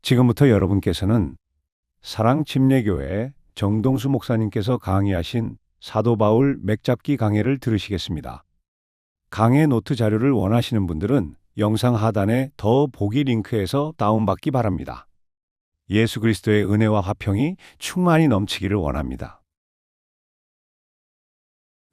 지금부터 여러분께서는 사랑침례교회 정동수 목사님께서 강의하신 사도 바울 맥잡기 강해를 들으시겠습니다. 강해 노트 자료를 원하시는 분들은 영상 하단에 더 보기 링크에서 다운받기 바랍니다. 예수 그리스도의 은혜와 화평이 충만히 넘치기를 원합니다.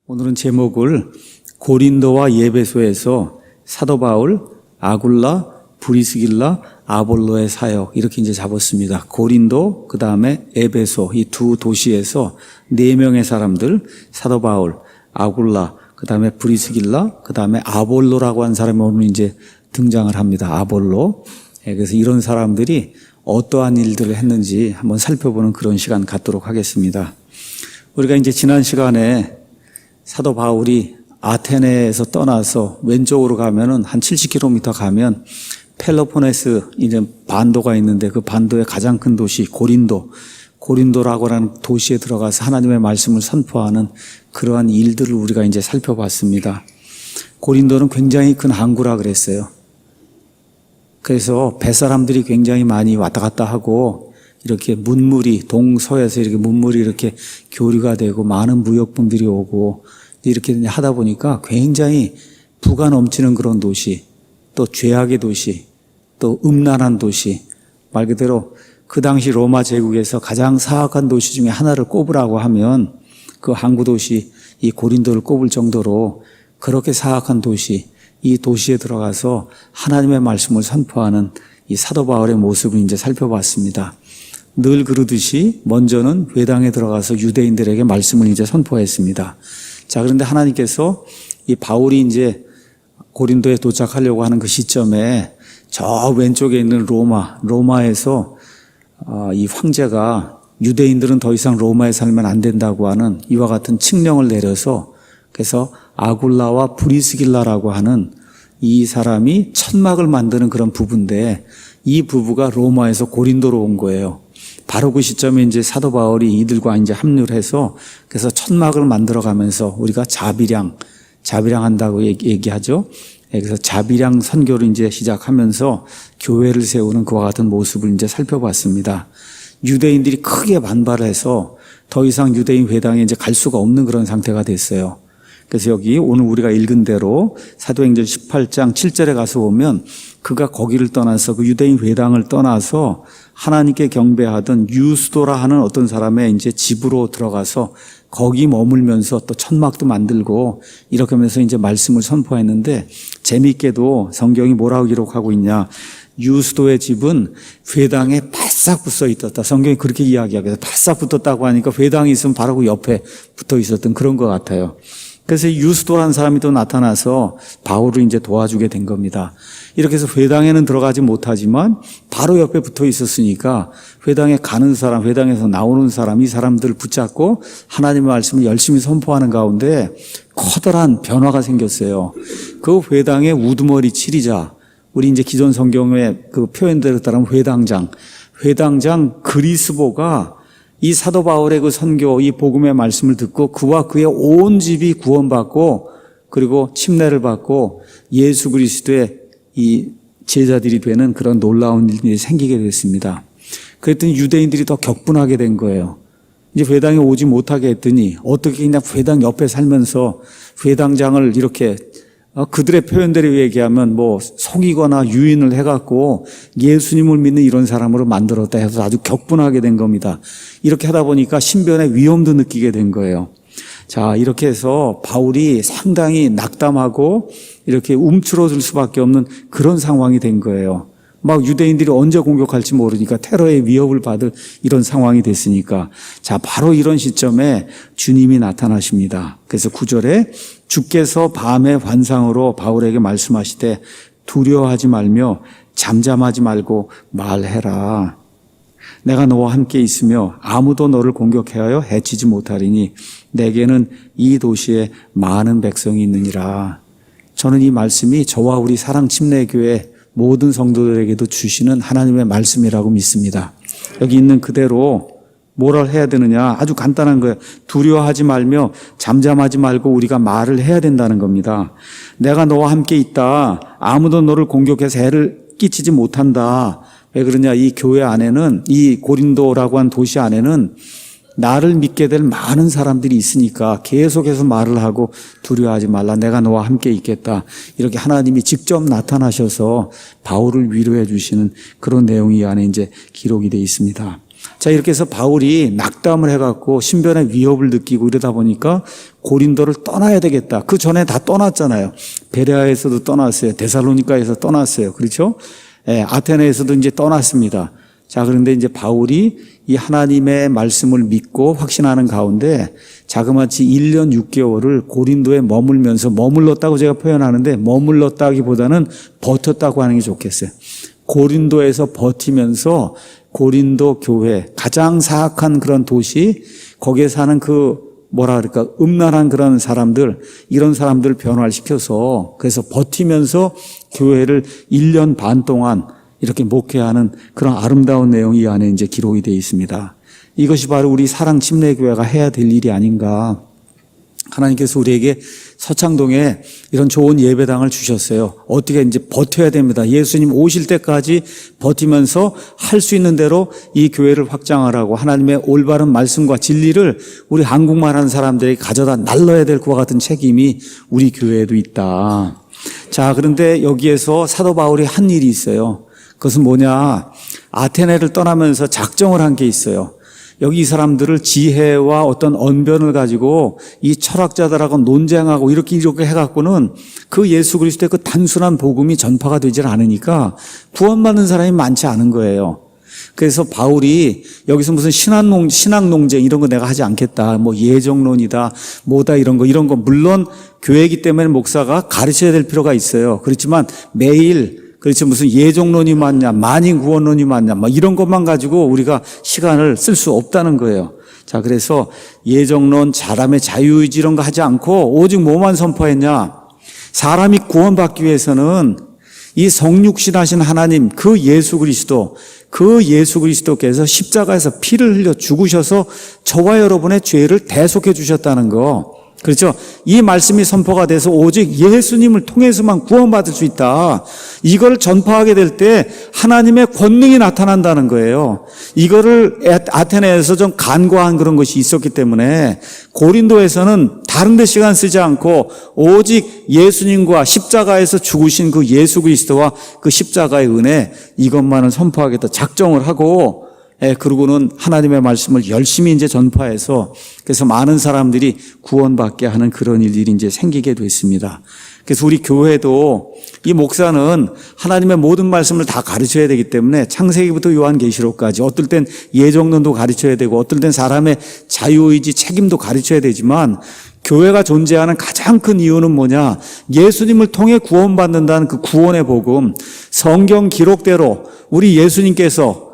오늘은 제목을 고린도와 에베소에서 사도 바울, 아굴라, 브리스길라, 아볼로의 사역 이렇게 이제 잡았습니다. 고린도, 그 다음에 에베소 이 두 도시에서 4명의 사람들, 사도 바울, 아굴라, 그 다음에 브리스길라, 그 다음에 아볼로라고 한 사람이 오늘 이제 등장을 합니다. 아볼로. 그래서 이런 사람들이 어떠한 일들을 했는지 한번 살펴보는 그런 시간 갖도록 하겠습니다. 우리가 이제 지난 시간에 사도 바울이 아테네에서 떠나서 왼쪽으로 가면은 한 70km 가면 펠로포네스 이제 반도가 있는데 그 반도의 가장 큰 도시 고린도라고 하는 도시에 들어가서 하나님의 말씀을 선포하는 그러한 일들을 우리가 이제 살펴봤습니다. 고린도는 굉장히 큰 항구라 그랬어요. 그래서 뱃사람들이 굉장히 많이 왔다 갔다 하고 이렇게 문물이 동서에서 이렇게 문물이 이렇게 교류가 되고 많은 무역분들이 오고 이렇게 하다 보니까 굉장히 부가 넘치는 그런 도시, 또 죄악의 도시, 또 음란한 도시, 말 그대로 그 당시 로마 제국에서 가장 사악한 도시 중에 하나를 꼽으라고 하면 그 항구 도시 이 고린도를 꼽을 정도로 그렇게 사악한 도시, 이 도시에 들어가서 하나님의 말씀을 선포하는 이 사도 바울의 모습을 이제 살펴봤습니다. 늘 그러듯이 먼저는 회당에 들어가서 유대인들에게 말씀을 이제 선포했습니다. 자, 그런데 하나님께서 이 바울이 이제 고린도에 도착하려고 하는 그 시점에 저 왼쪽에 있는 로마에서 이 황제가 유대인들은 더 이상 로마에 살면 안 된다고 하는 이와 같은 칙령을 내려서 그래서 아굴라와 브리스길라라고 하는 이 사람이 천막을 만드는 그런 부부인데 이 부부가 로마에서 고린도로 온 거예요. 바로 그 시점에 이제 사도 바울이 이들과 이제 합류를 해서 그래서 천막을 만들어 가면서 우리가 자비량 한다고 얘기하죠. 그래서 자비량 선교를 이제 시작하면서 교회를 세우는 그와 같은 모습을 이제 살펴봤습니다. 유대인들이 크게 반발해서 더 이상 유대인 회당에 이제 갈 수가 없는 그런 상태가 됐어요. 그래서 여기 오늘 우리가 읽은 대로 사도행전 18장 7절에 가서 보면 그가 거기를 떠나서 그 유대인 회당을 떠나서 하나님께 경배하던 유스도라 하는 어떤 사람의 이제 집으로 들어가서 거기 머물면서 또 천막도 만들고 이렇게 하면서 이제 말씀을 선포했는데 재미있게도 성경이 뭐라고 기록하고 있냐. 유스도의 집은 회당에 바싹 붙어 있었다. 성경이 그렇게 이야기하거든요. 바싹 붙었다고 하니까 회당이 있으면 바로 그 옆에 붙어 있었던 그런 것 같아요. 그래서 유스도라는 사람이 또 나타나서 바울을 이제 도와주게 된 겁니다. 이렇게 해서 회당에는 들어가지 못하지만 바로 옆에 붙어 있었으니까 회당에 가는 사람, 회당에서 나오는 사람, 이 사람들을 붙잡고 하나님의 말씀을 열심히 선포하는 가운데 커다란 변화가 생겼어요. 그 회당의 우두머리 치리자, 우리 이제 기존 성경의 그 표현대로 따르면 회당장 그리스보가 이 사도 바울의 그 선교, 이 복음의 말씀을 듣고 그와 그의 온 집이 구원받고 그리고 침례를 받고 예수 그리스도의 이 제자들이 되는 그런 놀라운 일이 생기게 됐습니다. 그랬더니 유대인들이 더 격분하게 된 거예요. 이제 회당에 오지 못하게 했더니 어떻게 그냥 회당 옆에 살면서 회당장을 이렇게 그들의 표현대로 얘기하면 뭐 속이거나 유인을 해갖고 예수님을 믿는 이런 사람으로 만들었다 해서 아주 격분하게 된 겁니다. 이렇게 하다 보니까 신변의 위험도 느끼게 된 거예요. 자, 이렇게 해서 바울이 상당히 낙담하고 이렇게 움츠러들 수밖에 없는 그런 상황이 된 거예요. 막 유대인들이 언제 공격할지 모르니까 테러의 위협을 받을 이런 상황이 됐으니까. 자, 바로 이런 시점에 주님이 나타나십니다. 그래서 9절에 주께서 밤의 환상으로 바울에게 말씀하시되 두려워하지 말며 잠잠하지 말고 말해라. 내가 너와 함께 있으며 아무도 너를 공격하여 해치지 못하리니 내게는 이 도시에 많은 백성이 있느니라. 저는 이 말씀이 저와 우리 사랑침례교회 모든 성도들에게도 주시는 하나님의 말씀이라고 믿습니다. 여기 있는 그대로 뭐를 해야 되느냐? 아주 간단한 거예요. 두려워하지 말며 잠잠하지 말고 우리가 말을 해야 된다는 겁니다. 내가 너와 함께 있다. 아무도 너를 공격해서 해를 끼치지 못한다. 왜 그러냐? 이 교회 안에는, 이 고린도라고 한 도시 안에는 나를 믿게 될 많은 사람들이 있으니까 계속해서 말을 하고 두려워하지 말라. 내가 너와 함께 있겠다. 이렇게 하나님이 직접 나타나셔서 바울을 위로해 주시는 그런 내용이 이 안에 이제 기록이 되어 있습니다. 자, 이렇게 해서 바울이 낙담을 해갖고 신변의 위협을 느끼고 이러다 보니까 고린도를 떠나야 되겠다. 그 전에 다 떠났잖아요. 베레아에서도 떠났어요. 데살로니가에서 떠났어요. 그렇죠? 예, 아테네에서도 이제 떠났습니다. 자, 그런데 이제 바울이 이 하나님의 말씀을 믿고 확신하는 가운데 자그마치 1년 6개월을 고린도에 머물면서, 머물렀다고 제가 표현하는데 머물렀다기보다는 버텼다고 하는 게 좋겠어요. 고린도에서 버티면서 고린도 교회, 가장 사악한 그런 도시, 거기에 사는 음란한 그런 사람들, 이런 사람들을 변화시켜서 그래서 버티면서 교회를 1년 반 동안 이렇게 목회하는 그런 아름다운 내용이 이 안에 이제 기록이 되어 있습니다. 이것이 바로 우리 사랑침례교회가 해야 될 일이 아닌가. 하나님께서 우리에게 서창동에 이런 좋은 예배당을 주셨어요. 어떻게 이제 버텨야 됩니다. 예수님 오실 때까지 버티면서 할 수 있는 대로 이 교회를 확장하라고 하나님의 올바른 말씀과 진리를 우리 한국말 하는 사람들에게 가져다 날려야 될 것과 같은 책임이 우리 교회에도 있다. 자, 그런데 여기에서 사도 바울이 한 일이 있어요. 그것은 뭐냐? 아테네를 떠나면서 작정을 한 게 있어요. 여기 이 사람들을 지혜와 어떤 언변을 가지고 이 철학자들하고 논쟁하고 이렇게 해갖고는 그 예수 그리스도의 그 단순한 복음이 전파가 되질 않으니까 구원받는 사람이 많지 않은 거예요. 그래서 바울이 여기서 무슨 신학 논쟁 이런 거 내가 하지 않겠다. 뭐 예정론이다. 뭐다 이런 거 물론 교회이기 때문에 목사가 가르쳐야 될 필요가 있어요. 그렇지만 매일 그렇지 무슨 예정론이 맞냐, 만인 구원론이 맞냐, 뭐 이런 것만 가지고 우리가 시간을 쓸 수 없다는 거예요. 자, 그래서 예정론, 사람의 자유의지 이런 거 하지 않고 오직 뭐만 선포했냐? 사람이 구원받기 위해서는 이 성육신하신 하나님, 그 예수 그리스도께서 십자가에서 피를 흘려 죽으셔서 저와 여러분의 죄를 대속해 주셨다는 거. 그렇죠? 이 말씀이 선포가 돼서 오직 예수님을 통해서만 구원받을 수 있다. 이걸 전파하게 될 때 하나님의 권능이 나타난다는 거예요. 이거를 아테네에서 좀 간과한 그런 것이 있었기 때문에 고린도에서는 다른 데 시간 쓰지 않고 오직 예수님과 십자가에서 죽으신 그 예수 그리스도와 그 십자가의 은혜, 이것만을 선포하겠다 작정을 하고, 그러고는 하나님의 말씀을 열심히 이제 전파해서 그래서 많은 사람들이 구원받게 하는 그런 일들이 이제 생기게 됐습니다. 그래서 우리 교회도 이 목사는 하나님의 모든 말씀을 다 가르쳐야 되기 때문에 창세기부터 요한계시록까지 어떨 땐 예정론도 가르쳐야 되고 어떨 땐 사람의 자유의지 책임도 가르쳐야 되지만 교회가 존재하는 가장 큰 이유는 뭐냐? 예수님을 통해 구원받는다는 그 구원의 복음, 성경 기록대로 우리 예수님께서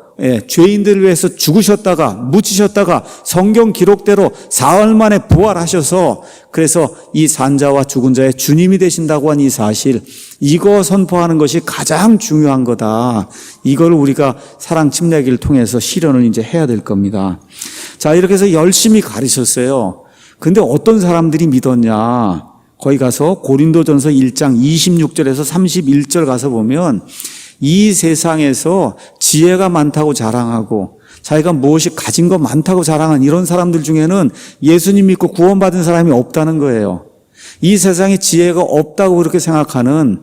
죄인들을 위해서 죽으셨다가 묻히셨다가 성경 기록대로 사흘 만에 부활하셔서 그래서 이 산자와 죽은 자의 주님이 되신다고 한 이 사실, 이거 선포하는 것이 가장 중요한 거다. 이걸 우리가 사랑 침례기를 통해서 실현을 이제 해야 될 겁니다. 자, 이렇게 해서 열심히 가르쳤어요. 근데 어떤 사람들이 믿었냐? 거기 가서 고린도전서 1장 26절에서 31절 가서 보면 이 세상에서 지혜가 많다고 자랑하고 자기가 무엇이 가진 거 많다고 자랑한 이런 사람들 중에는 예수님 믿고 구원받은 사람이 없다는 거예요. 이 세상에 지혜가 없다고 그렇게 생각하는,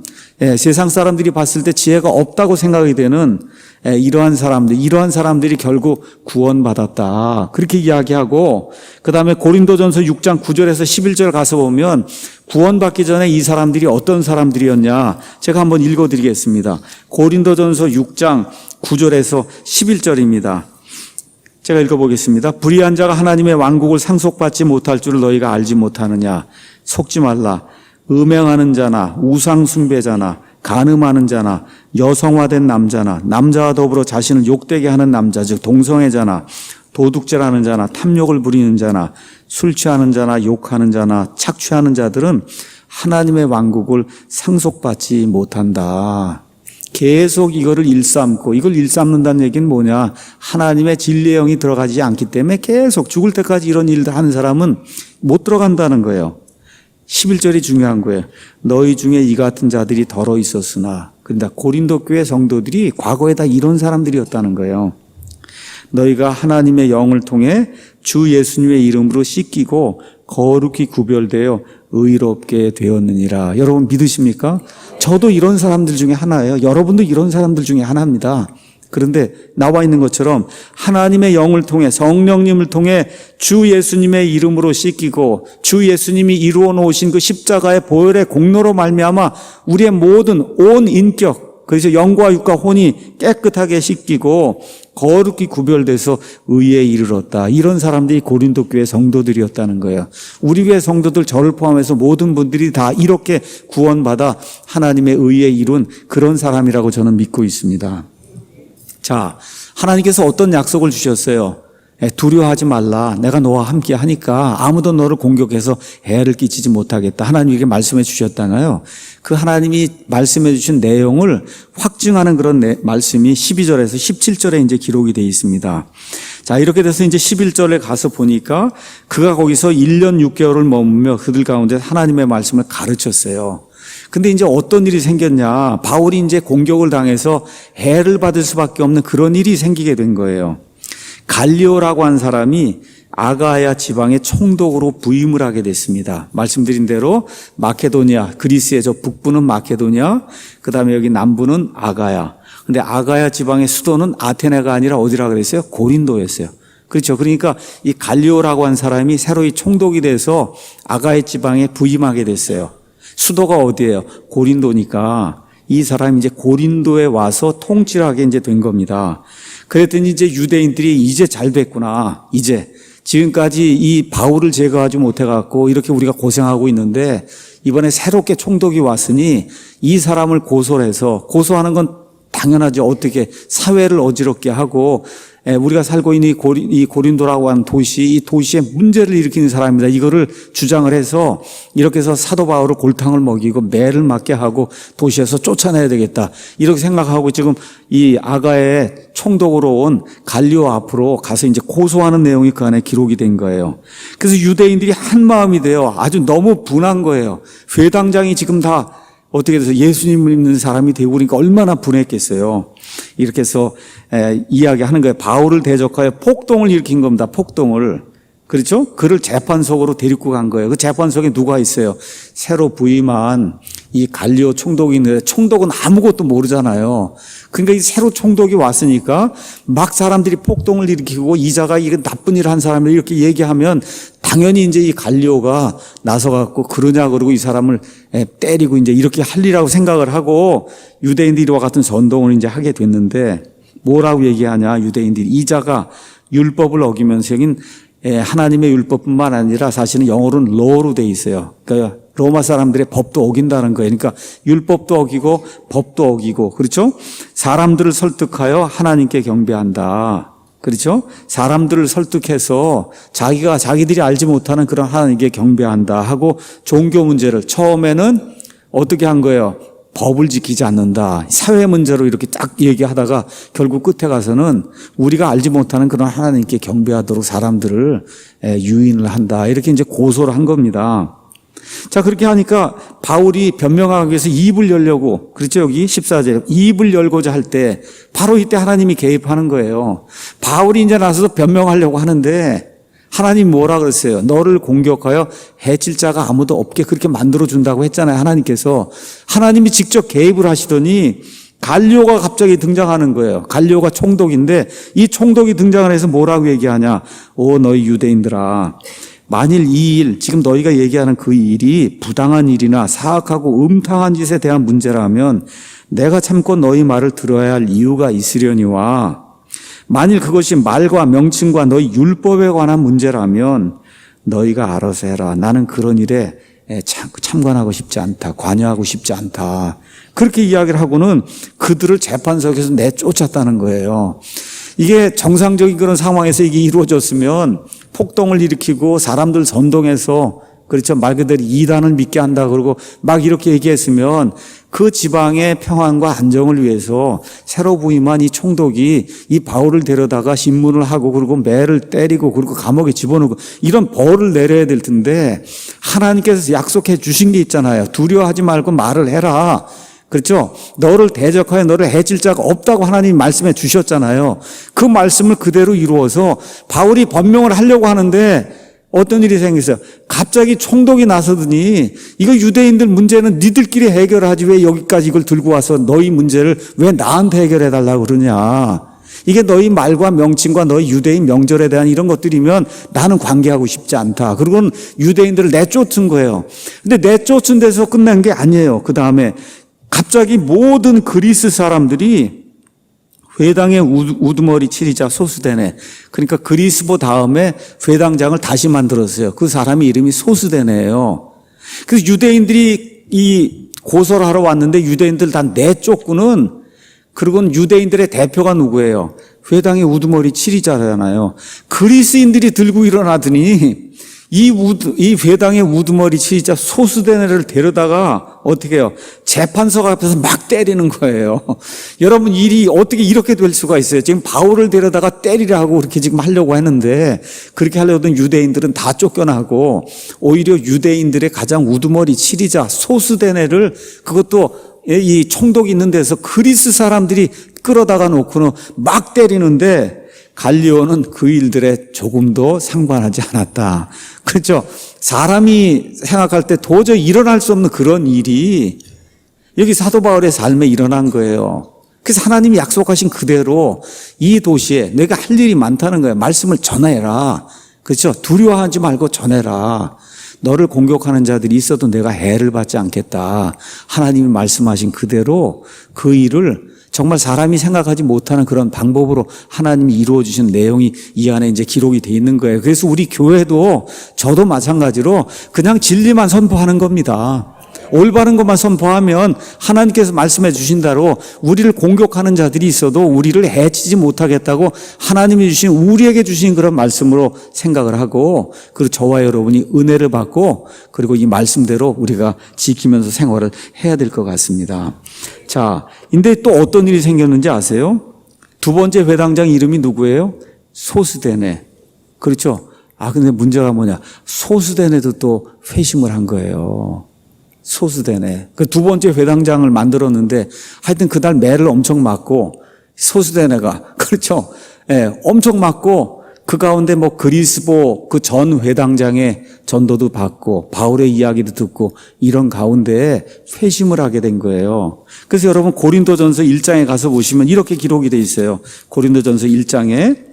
세상 사람들이 봤을 때 지혜가 없다고 생각이 되는 이러한 사람들이 결국 구원받았다. 그렇게 이야기하고, 그 다음에 고린도전서 6장 9절에서 11절 가서 보면 구원받기 전에 이 사람들이 어떤 사람들이었냐. 제가 한번 읽어드리겠습니다. 고린도전서 6장 9절에서 11절입니다. 제가 읽어보겠습니다. 불의한 자가 하나님의 왕국을 상속받지 못할 줄을 너희가 알지 못하느냐. 속지 말라. 음행하는 자나 우상 숭배자나 간음하는 자나 여성화된 남자나 남자와 더불어 자신을 욕되게 하는 남자 즉 동성애자나 도둑질하는 자나 탐욕을 부리는 자나 술 취하는 자나 욕하는 자나 착취하는 자들은 하나님의 왕국을 상속받지 못한다. 계속 이거를 일삼고, 이걸 일삼는다는 얘기는 뭐냐? 하나님의 진리의 영이 들어가지 않기 때문에 계속 죽을 때까지 이런 일을 하는 사람은 못 들어간다는 거예요. 11절이 중요한 거예요. 너희 중에 이 같은 자들이 덜어 있었으나, 그런데 고린도 교회 성도들이 과거에 다 이런 사람들이었다는 거예요. 너희가 하나님의 영을 통해 주 예수님의 이름으로 씻기고 거룩히 구별되어 의롭게 되었느니라. 여러분 믿으십니까? 저도 이런 사람들 중에 하나예요. 여러분도 이런 사람들 중에 하나입니다. 그런데 나와 있는 것처럼 하나님의 영을 통해 성령님을 통해 주 예수님의 이름으로 씻기고 주 예수님이 이루어 놓으신 그 십자가의 보혈의 공로로 말미암아 우리의 모든 온 인격, 그래서 영과 육과 혼이 깨끗하게 씻기고 거룩히 구별돼서 의에 이르렀다. 이런 사람들이 고린도 교회 성도들이었다는 거예요. 우리 교회 성도들 저를 포함해서 모든 분들이 다 이렇게 구원받아 하나님의 의에 이룬 그런 사람이라고 저는 믿고 있습니다. 자, 하나님께서 어떤 약속을 주셨어요? 두려워하지 말라. 내가 너와 함께 하니까 아무도 너를 공격해서 해를 끼치지 못하겠다. 하나님에게 말씀해 주셨잖아요. 그 하나님이 말씀해 주신 내용을 확증하는 그런 말씀이 12절에서 17절에 이제 기록이 되어 있습니다. 자, 이렇게 돼서 이제 11절에 가서 보니까 그가 거기서 1년 6개월을 머무며 그들 가운데 하나님의 말씀을 가르쳤어요. 근데 이제 어떤 일이 생겼냐. 바울이 이제 공격을 당해서 해를 받을 수밖에 없는 그런 일이 생기게 된 거예요. 갈리오라고 한 사람이 아가야 지방의 총독으로 부임을 하게 됐습니다. 말씀드린 대로 마케도니아, 그리스의 저 북부는 마케도니아, 그 다음에 여기 남부는 아가야. 근데 아가야 지방의 수도는 아테네가 아니라 어디라 그랬어요? 고린도였어요. 그렇죠. 그러니까 이 갈리오라고 한 사람이 새로이 총독이 돼서 아가야 지방에 부임하게 됐어요. 수도가 어디예요? 고린도니까 이 사람이 이제 고린도에 와서 통치를 하게 이제 된 겁니다. 그랬더니 이제 유대인들이 이제 잘 됐구나. 이제 지금까지 이 바울을 제거하지 못해갖고 이렇게 우리가 고생하고 있는데 이번에 새롭게 총독이 왔으니 이 사람을 고소를 해서, 고소하는 건 당연하죠. 어떻게 사회를 어지럽게 하고 우리가 살고 있는 이 고린도라고 하는 도시, 이 도시에 문제를 일으키는 사람입니다. 이거를 주장을 해서 이렇게 해서 사도 바울을 골탕을 먹이고 매를 맞게 하고 도시에서 쫓아내야 되겠다. 이렇게 생각하고 지금 이 아가의 총독으로 온 갈리오 앞으로 가서 이제 고소하는 내용이 그 안에 기록이 된 거예요. 그래서 유대인들이 한 마음이 돼요. 아주 너무 분한 거예요. 회당장이 지금 다 어떻게 돼서 예수님을 믿는 사람이 되고 그러니까 얼마나 분했겠어요. 이렇게 해서 이야기하는 거예요. 바울을 대적하여 폭동을 일으킨 겁니다. 폭동을. 그렇죠? 그를 재판석으로 데리고 간 거예요. 그 재판석에 누가 있어요? 새로 부임한 이 갈리오 총독이 있는데 총독은 아무것도 모르잖아요. 그러니까 이 새로 총독이 왔으니까 막 사람들이 폭동을 일으키고 이자가 이건 나쁜 일을 한 사람을 이렇게 얘기하면 당연히 이제 이 갈리오가 나서갖고 그러냐 그러고 이 사람을 때리고 이제 이렇게 할 일이라고 생각을 하고 유대인들과 같은 선동을 이제 하게 됐는데 뭐라고 얘기하냐. 유대인들이 이자가 율법을 어기면서 여긴 하나님의 율법뿐만 아니라 사실은 영어로는 law로 돼 있어요. 그러니까 로마 사람들의 법도 어긴다는 거예요. 그러니까 율법도 어기고 법도 어기고, 그렇죠? 사람들을 설득하여 하나님께 경배한다. 그렇죠? 사람들을 설득해서 자기들이 알지 못하는 그런 하나님께 경배한다 하고 종교 문제를 처음에는 어떻게 한 거예요? 법을 지키지 않는다. 사회 문제로 이렇게 딱 얘기하다가 결국 끝에 가서는 우리가 알지 못하는 그런 하나님께 경배하도록 사람들을 유인을 한다. 이렇게 이제 고소를 한 겁니다. 자, 그렇게 하니까 바울이 변명하기 위해서 입을 열려고, 그렇죠? 여기 14절에 입을 열고자 할 때 바로 이때 하나님이 개입하는 거예요. 바울이 이제 나서서 변명하려고 하는데 하나님 뭐라 그랬어요? 너를 공격하여 해칠 자가 아무도 없게 그렇게 만들어준다고 했잖아요. 하나님께서. 하나님이 직접 개입을 하시더니 갈리오가 갑자기 등장하는 거예요. 갈리오가 총독인데 이 총독이 등장을 해서 뭐라고 얘기하냐. 오 너희 유대인들아, 만일 이 일, 지금 너희가 얘기하는 그 일이 부당한 일이나 사악하고 음탕한 짓에 대한 문제라면 내가 참고 너희 말을 들어야 할 이유가 있으려니와, 만일 그것이 말과 명칭과 너희 율법에 관한 문제라면 너희가 알아서 해라. 나는 그런 일에 참관하고 싶지 않다. 관여하고 싶지 않다. 그렇게 이야기를 하고는 그들을 재판석에서 내쫓았다는 거예요. 이게 정상적인 그런 상황에서 이게 이루어졌으면 폭동을 일으키고 사람들 선동해서, 그렇죠, 말 그대로 이단을 믿게 한다 그러고 막 이렇게 얘기했으면 그 지방의 평안과 안정을 위해서 새로 부임한 이 총독이 이 바울을 데려다가 신문을 하고 그리고 매를 때리고 그리고 감옥에 집어넣고 이런 벌을 내려야 될 텐데 하나님께서 약속해 주신 게 있잖아요. 두려워하지 말고 말을 해라. 그렇죠? 너를 대적하여 너를 해칠 자가 없다고 하나님이 말씀해 주셨잖아요. 그 말씀을 그대로 이루어서 바울이 변명을 하려고 하는데 어떤 일이 생겼어요? 갑자기 총독이 나서더니 이거 유대인들 문제는 니들끼리 해결하지 왜 여기까지 이걸 들고 와서 너희 문제를 왜 나한테 해결해 달라고 그러냐. 이게 너희 말과 명칭과 너희 유대인 명절에 대한 이런 것들이면 나는 관계하고 싶지 않다. 그리고는 유대인들을 내쫓은 거예요. 근데 내쫓은 데서 끝난 게 아니에요. 그 다음에 갑자기 모든 그리스 사람들이 회당의 우두머리 치리자 소수대네. 그러니까 그리스보 다음에 회당장을 다시 만들었어요. 그 사람이 이름이 소수대네예요. 그래서 유대인들이 이 고소를 하러 왔는데 유대인들 다 내쫓고는 그리고는 유대인들의 대표가 누구예요? 회당의 우두머리 치리자잖아요. 그리스인들이 들고 일어나더니 이 회당의 우두머리 치리자 소수대네를 데려다가 어떻게 해요? 재판석 앞에서 막 때리는 거예요. 여러분 일이 어떻게 이렇게 될 수가 있어요? 지금 바울을 데려다가 때리려 하고 그렇게 지금 하려고 했는데 그렇게 하려던 유대인들은 다 쫓겨나고 오히려 유대인들의 가장 우두머리 치리자 소수대네를 그것도 이 총독이 있는 데서 그리스 사람들이 끌어다가 놓고는 막 때리는데 갈리오는 그 일들에 조금도 상관하지 않았다. 그렇죠? 사람이 생각할 때 도저히 일어날 수 없는 그런 일이 여기 사도 바울의 삶에 일어난 거예요. 그래서 하나님이 약속하신 그대로 이 도시에 내가 할 일이 많다는 거예요. 말씀을 전해라. 그렇죠? 두려워하지 말고 전해라. 너를 공격하는 자들이 있어도 내가 해를 받지 않겠다. 하나님이 말씀하신 그대로 그 일을 정말 사람이 생각하지 못하는 그런 방법으로 하나님이 이루어 주신 내용이 이 안에 이제 기록이 돼 있는 거예요. 그래서 우리 교회도 저도 마찬가지로 그냥 진리만 선포하는 겁니다. 올바른 것만 선포하면 하나님께서 말씀해 주신 대로 우리를 공격하는 자들이 있어도 우리를 해치지 못하겠다고 하나님이 주신 우리에게 주신 그런 말씀으로 생각을 하고 그리고 저와 여러분이 은혜를 받고 그리고 이 말씀대로 우리가 지키면서 생활을 해야 될 것 같습니다. 자, 근데 또 어떤 일이 생겼는지 아세요? 두 번째 회당장 이름이 누구예요? 소수대네. 그렇죠? 근데 문제가 뭐냐? 소수대네도 또 회심을 한 거예요. 소수대네. 그 두 번째 회당장을 만들었는데 하여튼 그날 매를 엄청 맞고 소수대네가 그렇죠. 예, 엄청 맞고 그 가운데 뭐 그리스보 그 전 회당장의 전도도 받고 바울의 이야기도 듣고 이런 가운데 회심을 하게 된 거예요. 그래서 여러분 고린도전서 1장에 가서 보시면 이렇게 기록이 돼 있어요. 고린도전서 1장에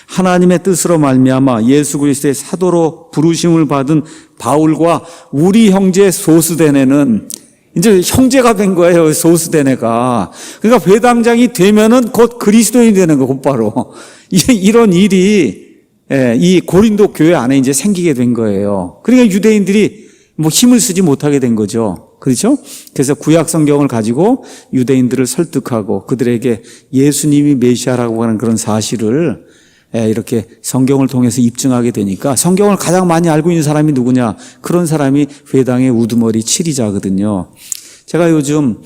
하나님의 뜻으로 말미암아 예수 그리스도의 사도로 부르심을 받은 바울과 우리 형제 소수대네는 이제 형제가 된 거예요. 소수대네가. 그러니까 회당장이 되면은 곧 그리스도인이 되는 거 곧바로. 이런 일이 이 고린도 교회 안에 이제 생기게 된 거예요. 그러니까 유대인들이 뭐 힘을 쓰지 못하게 된 거죠. 그렇죠? 그래서 구약 성경을 가지고 유대인들을 설득하고 그들에게 예수님이 메시아라고 하는 그런 사실을 이렇게 성경을 통해서 입증하게 되니까 성경을 가장 많이 알고 있는 사람이 누구냐? 그런 사람이 회당의 우두머리 치리자거든요. 제가 요즘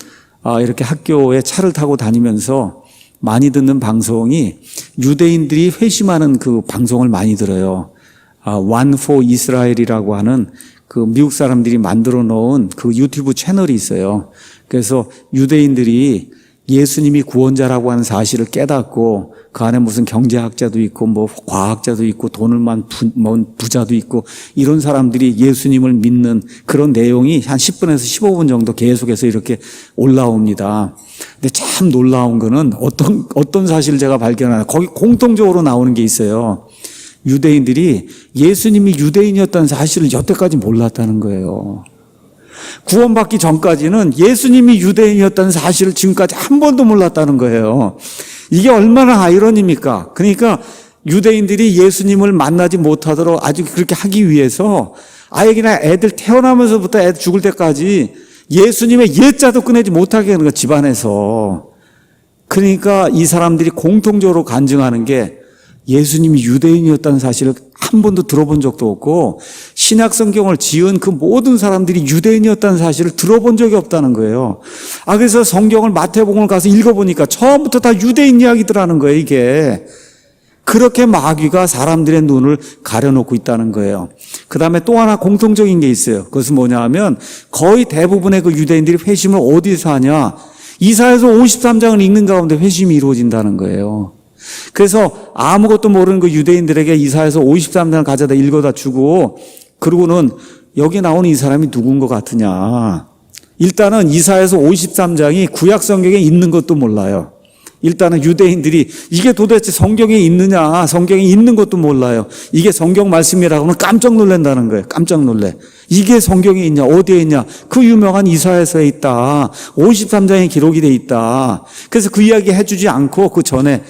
이렇게 학교에 차를 타고 다니면서 많이 듣는 방송이 유대인들이 회심하는 그 방송을 많이 들어요. One for Israel이라고 하는 그 미국 사람들이 만들어 놓은 그 유튜브 채널이 있어요. 그래서 유대인들이 예수님이 구원자라고 하는 사실을 깨닫고 그 안에 무슨 경제학자도 있고 뭐 과학자도 있고 돈을 많은 부자도 있고 이런 사람들이 예수님을 믿는 그런 내용이 한 10분에서 15분 정도 계속해서 이렇게 올라옵니다. 근데 참 놀라운 거는 어떤 사실을 제가 발견하나 거기 공통적으로 나오는 게 있어요. 유대인들이 예수님이 유대인이었다는 사실을 여태까지 몰랐다는 거예요. 구원받기 전까지는 예수님이 유대인이었다는 사실을 지금까지 한 번도 몰랐다는 거예요. 이게 얼마나 아이러니입니까? 그러니까 유대인들이 예수님을 만나지 못하도록 아주 그렇게 하기 위해서 아예 그냥 애들 태어나면서부터 애들 죽을 때까지 예수님의 예자도 꺼내지 못하게 하는 거예요, 집안에서. 그러니까 이 사람들이 공통적으로 간증하는 게 예수님이 유대인이었다는 사실을 한 번도 들어본 적도 없고 신약 성경을 지은 그 모든 사람들이 유대인이었다는 사실을 들어본 적이 없다는 거예요. 그래서 성경을 마태복음을 가서 읽어보니까 처음부터 다 유대인 이야기들 하는 거예요, 이게. 그렇게 마귀가 사람들의 눈을 가려놓고 있다는 거예요. 그 다음에 또 하나 공통적인 게 있어요. 그것은 뭐냐 하면 거의 대부분의 그 유대인들이 회심을 어디서 하냐? 이사야서 53장을 읽는 가운데 회심이 이루어진다는 거예요. 그래서 아무것도 모르는 그 유대인들에게 이사야서 53장을 가져다 읽어다 주고, 그러고는 여기 나오는 이 사람이 누군 것 같으냐. 일단은 이사야서 53장이 구약 성경에 있는 것도 몰라요. 일단은 유대인들이 이게 도대체 성경에 있느냐, 성경에 있는 것도 몰라요. 이게 성경 말씀이라고 하면 깜짝 놀란다는 거예요. 깜짝 놀래. 이게 성경에 있냐, 어디에 있냐. 그 유명한 이사야서에 있다. 53장에 기록이 돼 있다. 그래서 그 이야기 해주지 않고 그 전에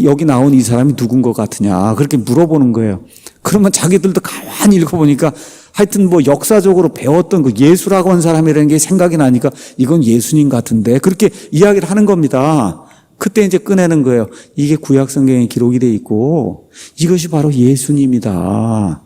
여기 나온 이 사람이 누군 것 같으냐. 그렇게 물어보는 거예요. 그러면 자기들도 가만히 읽어보니까 하여튼 뭐 역사적으로 배웠던 그 예수라고 한 사람이라는 게 생각이 나니까 이건 예수님 같은데. 그렇게 이야기를 하는 겁니다. 그때 이제 꺼내는 거예요. 이게 구약 성경에 기록이 돼 있고 이것이 바로 예수님이다.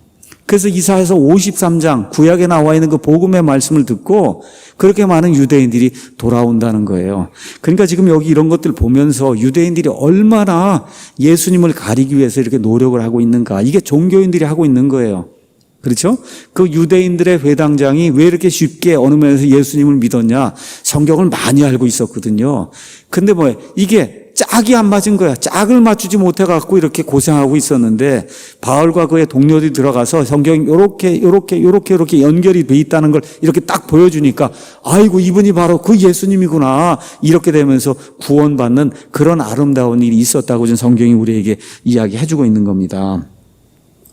그래서 이사야서 53장 구약에 나와 있는 그 복음의 말씀을 듣고 그렇게 많은 유대인들이 돌아온다는 거예요. 그러니까 지금 여기 이런 것들 보면서 유대인들이 얼마나 예수님을 가리기 위해서 이렇게 노력을 하고 있는가. 이게 종교인들이 하고 있는 거예요. 그렇죠? 그 유대인들의 회당장이 왜 이렇게 쉽게 어느 면에서 예수님을 믿었냐? 성경을 많이 알고 있었거든요. 근데 이게 짝이 안 맞은 거야. 짝을 맞추지 못해갖고 이렇게 고생하고 있었는데 바울과 그의 동료들이 들어가서 성경이 요렇게 연결이 돼 있다는 걸 이렇게 딱 보여주니까 아이고 이분이 바로 그 예수님이구나. 이렇게 되면서 구원받는 그런 아름다운 일이 있었다고 지금 성경이 우리에게 이야기해주고 있는 겁니다.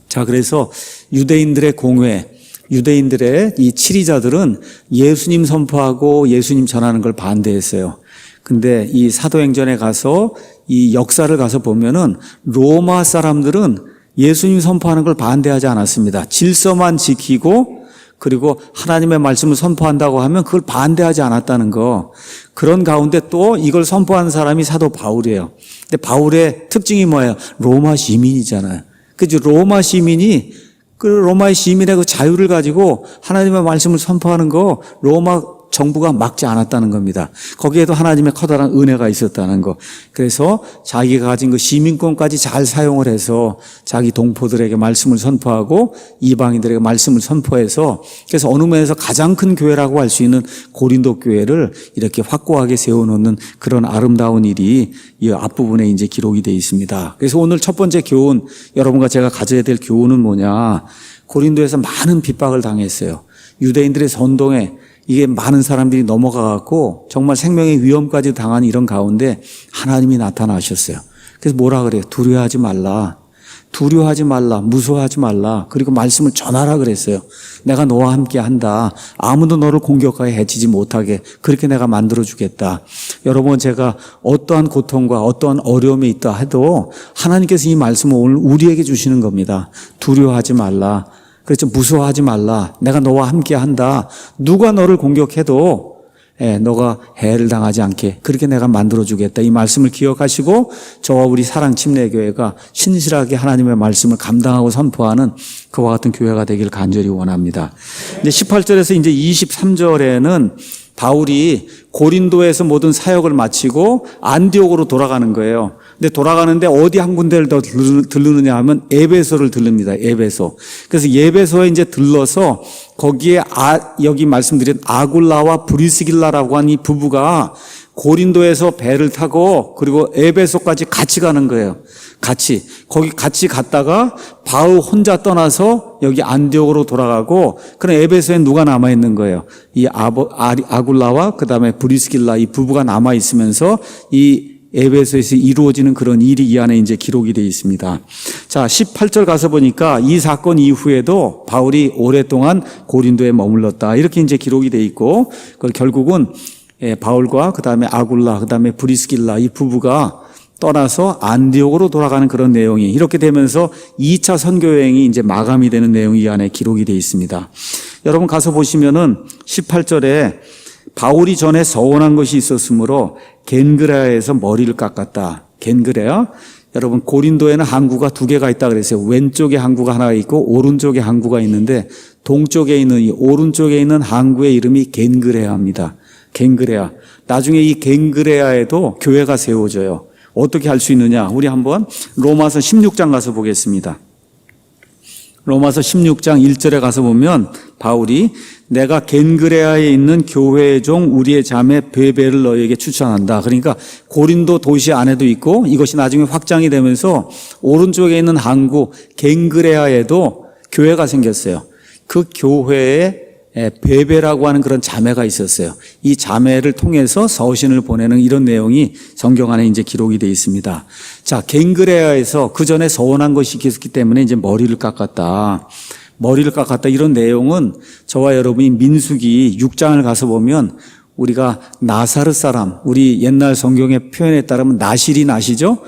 자, 그래서 유대인들의 공회, 유대인들의 이 치리자들은 예수님 선포하고 예수님 전하는 걸 반대했어요. 근데 이 사도행전에 가서 이 역사를 가서 보면은 로마 사람들은 예수님 선포하는 걸 반대하지 않았습니다. 질서만 지키고 그리고 하나님의 말씀을 선포한다고 하면 그걸 반대하지 않았다는 거. 그런 가운데 또 이걸 선포한 사람이 사도 바울이에요. 근데 바울의 특징이 뭐예요? 로마 시민이잖아요. 그죠? 로마의 시민의 그 자유를 가지고 하나님의 말씀을 선포하는 거 로마 정부가 막지 않았다는 겁니다. 거기에도 하나님의 커다란 은혜가 있었다는 거. 그래서 자기가 가진 그 시민권까지 잘 사용을 해서 자기 동포들에게 말씀을 선포하고 이방인들에게 말씀을 선포해서 그래서 어느 면에서 가장 큰 교회라고 할 수 있는 고린도 교회를 이렇게 확고하게 세워놓는 그런 아름다운 일이 이 앞부분에 이제 기록이 되어 있습니다. 그래서 오늘 첫 번째 교훈, 여러분과 제가 가져야 될 교훈은 뭐냐? 고린도에서 많은 핍박을 당했어요. 유대인들의 선동에 이게 많은 사람들이 넘어가갖고 정말 생명의 위험까지 당한 이런 가운데 하나님이 나타나셨어요. 그래서 뭐라 그래요? 두려워하지 말라. 두려워하지 말라. 무서워하지 말라. 그리고 말씀을 전하라 그랬어요. 내가 너와 함께 한다. 아무도 너를 공격하게 해치지 못하게 그렇게 내가 만들어주겠다. 여러분 제가 어떠한 고통과 어떠한 어려움이 있다 해도 하나님께서 이 말씀을 오늘 우리에게 주시는 겁니다. 두려워하지 말라. 그렇죠. 무서워하지 말라. 내가 너와 함께 한다. 누가 너를 공격해도 너가 해를 당하지 않게 그렇게 내가 만들어주겠다. 이 말씀을 기억하시고 저와 우리 사랑 침례교회가 신실하게 하나님의 말씀을 감당하고 선포하는 그와 같은 교회가 되기를 간절히 원합니다. 이제 18절에서 이제 23절에는 바울이 고린도에서 모든 사역을 마치고 안디옥으로 돌아가는 거예요. 근데 돌아가는데 어디 한 군데를 더 들르느냐 하면 에베소를 들릅니다. 에베소. 그래서 에베소에 이제 들러서 거기에 여기 말씀드린 아굴라와 브리스길라라고 한 이 부부가 고린도에서 배를 타고 그리고 에베소까지 같이 가는 거예요. 거기 같이 갔다가 바울 혼자 떠나서 여기 안디옥으로 돌아가고 그럼 에베소에 누가 남아있는 거예요? 이 아굴라와 그 다음에 브리스길라 이 부부가 남아있으면서 이 에베소에서 이루어지는 그런 일이 이 안에 이제 기록이 되어 있습니다. 자, 18절 가서 보니까 이 사건 이후에도 바울이 오랫동안 고린도에 머물렀다. 이렇게 이제 기록이 되어 있고, 그걸 결국은 바울과 그 다음에 아굴라, 그 다음에 브리스길라 이 부부가 떠나서 안디옥으로 돌아가는 그런 내용이 이렇게 되면서 2차 선교 여행이 이제 마감이 되는 내용이 이 안에 기록이 되어 있습니다. 여러분 가서 보시면은 18절에 바울이 전에 서원한 것이 있었으므로 겐그레아에서 머리를 깎았다. 겐그레아? 여러분 고린도에는 항구가 두 개가 있다 그랬어요. 왼쪽에 항구가 하나 있고 오른쪽에 항구가 있는데 동쪽에 있는 이 오른쪽에 있는 항구의 이름이 겐그레아입니다. 겐그레아. 나중에 이 겐그레아에도 교회가 세워져요. 어떻게 할 수 있느냐? 우리 한번 로마서 16장 가서 보겠습니다. 로마서 16장 1절에 가서 보면 바울이 내가 겐그레아에 있는 교회의 종 우리의 자매 베베를 너에게 추천한다. 그러니까 고린도 도시 안에도 있고 이것이 나중에 확장이 되면서 오른쪽에 있는 항구 겐그레아에도 교회가 생겼어요. 그 교회에 베베라고 하는 그런 자매가 있었어요. 이 자매를 통해서 서신을 보내는 이런 내용이 성경 안에 이제 기록이 되어 있습니다. 자, 갱그레아에서 그 전에 서원한 것이 있었기 때문에 이제 머리를 깎았다. 이런 내용은 저와 여러분이 민수기 6장을 가서 보면 우리가 나사렛 사람, 우리 옛날 성경의 표현에 따르면 나실이 나시죠?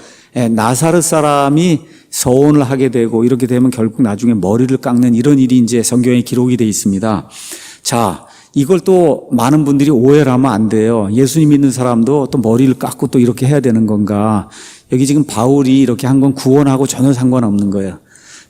나사렛 사람이 서원을 하게 되고 이렇게 되면 결국 나중에 머리를 깎는 이런 일이 이제 성경에 기록이 되어 있습니다. 자, 이걸 또 많은 분들이 오해를 하면 안 돼요. 예수님 믿는 사람도 또 머리를 깎고 또 이렇게 해야 되는 건가? 여기 지금 바울이 이렇게 한 건 구원하고 전혀 상관없는 거예요.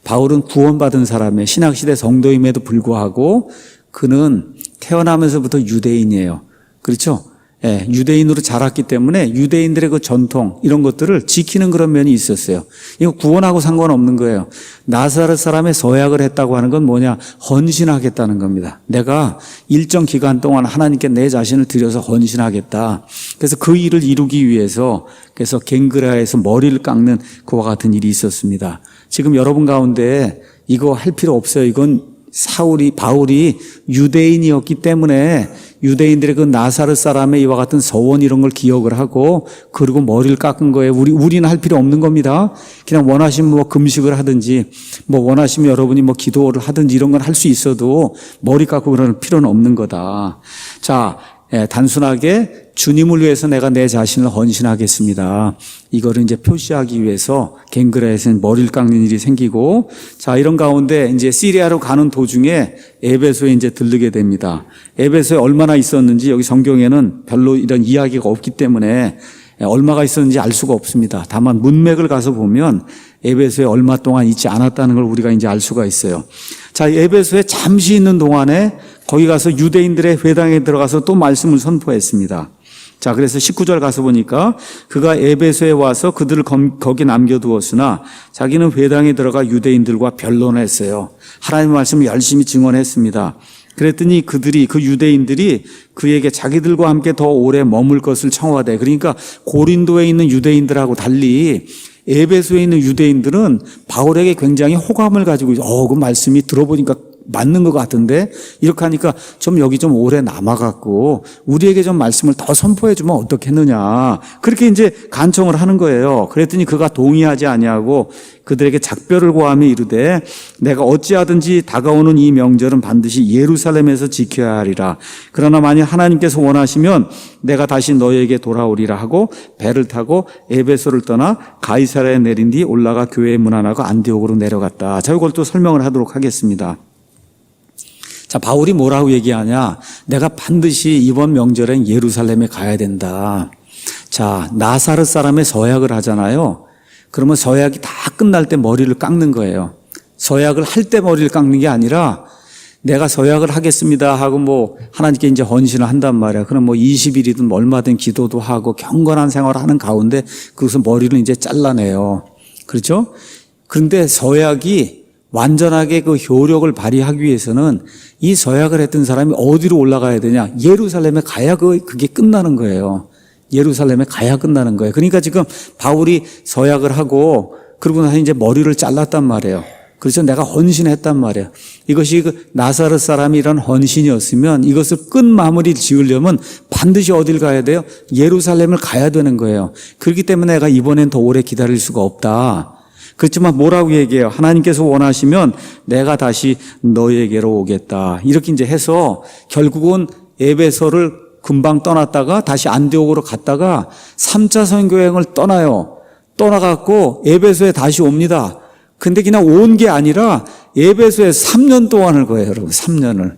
바울은 구원받은 사람의 신학시대 성도임에도 불구하고 그는 태어나면서부터 유대인이에요. 그렇죠? 예, 유대인으로 자랐기 때문에 유대인들의 그 전통 이런 것들을 지키는 그런 면이 있었어요. 이거 구원하고 상관없는 거예요. 나사렛 사람의 서약을 했다고 하는 건 뭐냐? 헌신하겠다는 겁니다. 내가 일정 기간 동안 하나님께 내 자신을 들여서 헌신하겠다. 그래서 그 일을 이루기 위해서 그래서 갱그라에서 머리를 깎는 그와 같은 일이 있었습니다. 지금 여러분 가운데 이거 할 필요 없어요. 이건 바울이 유대인이었기 때문에 유대인들의 그 나사렛 사람의 이와 같은 서원 이런 걸 기억을 하고 그리고 머리를 깎은 거예요. 우리는 할 필요 없는 겁니다. 그냥 원하시면 뭐 금식을 하든지 뭐 원하시면 여러분이 뭐 기도를 하든지 이런 건 할 수 있어도 머리 깎고 그럴 필요는 없는 거다. 자, 단순하게 주님을 위해서 내가 내 자신을 헌신하겠습니다. 이거를 이제 표시하기 위해서 갱그라에서는 머리를 깎는 일이 생기고, 자, 이런 가운데 이제 시리아로 가는 도중에 에베소에 이제 들르게 됩니다. 에베소에 얼마나 있었는지 여기 성경에는 별로 이런 이야기가 없기 때문에 얼마가 있었는지 알 수가 없습니다. 다만 문맥을 가서 보면 에베소에 얼마 동안 있지 않았다는 걸 우리가 이제 알 수가 있어요. 자, 에베소에 잠시 있는 동안에 거기 가서 유대인들의 회당에 들어가서 또 말씀을 선포했습니다. 자, 그래서 19절 가서 보니까 그가 에베소에 와서 그들을 거기 남겨두었으나 자기는 회당에 들어가 유대인들과 변론했어요. 하나님의 말씀을 열심히 증언했습니다. 그랬더니 그 유대인들이 그에게 자기들과 함께 더 오래 머물 것을 청하되, 그러니까 고린도에 있는 유대인들하고 달리 에베소에 있는 유대인들은 바울에게 굉장히 호감을 가지고 그 말씀이 들어보니까 맞는 것 같은데 이렇게 하니까 좀 여기 좀 오래 남아갖고 우리에게 좀 말씀을 더 선포해주면 어떻겠느냐, 그렇게 이제 간청을 하는 거예요. 그랬더니 그가 동의하지 아니하고 그들에게 작별을 고하며 이르되 내가 어찌하든지 다가오는 이 명절은 반드시 예루살렘에서 지켜야 하리라. 그러나 만일 하나님께서 원하시면 내가 다시 너에게 돌아오리라 하고 배를 타고 에베소를 떠나 가이사랴에 내린 뒤 올라가 교회의 문안하고 안디옥으로 내려갔다. 자, 이걸 또 설명을 하도록 하겠습니다. 자, 바울이 뭐라고 얘기하냐? 내가 반드시 이번 명절엔 예루살렘에 가야 된다. 자, 나사렛 사람의 서약을 하잖아요. 그러면 서약이 다 끝날 때 머리를 깎는 거예요. 서약을 할 때 머리를 깎는 게 아니라 내가 서약을 하겠습니다 하고 뭐 하나님께 이제 헌신을 한단 말이야. 그럼 뭐 20일이든 얼마든 기도도 하고 경건한 생활을 하는 가운데 그것을 머리를 이제 잘라내요. 그렇죠? 그런데 서약이 완전하게 그 효력을 발휘하기 위해서는 이 서약을 했던 사람이 어디로 올라가야 되냐? 예루살렘에 가야 그게 끝나는 거예요. 예루살렘에 가야 끝나는 거예요. 그러니까 지금 바울이 서약을 하고 그러고 나서 이제 머리를 잘랐단 말이에요. 그래서 내가 헌신했단 말이에요. 이것이 그 나사렛 사람이 이런 헌신이었으면 이것을 끝 마무리를 지으려면 반드시 어딜 가야 돼요? 예루살렘을 가야 되는 거예요. 그렇기 때문에 내가 이번엔 더 오래 기다릴 수가 없다. 그렇지만 뭐라고 얘기해요? 하나님께서 원하시면 내가 다시 너에게로 오겠다. 이렇게 이제 해서 결국은 에베소를 금방 떠났다가 다시 안디옥으로 갔다가 3차 선교행을 떠나요. 떠나갖고 에베소에 다시 옵니다. 근데 그냥 온 게 아니라 에베소에 3년 동안을 거예요, 여러분. 3년을.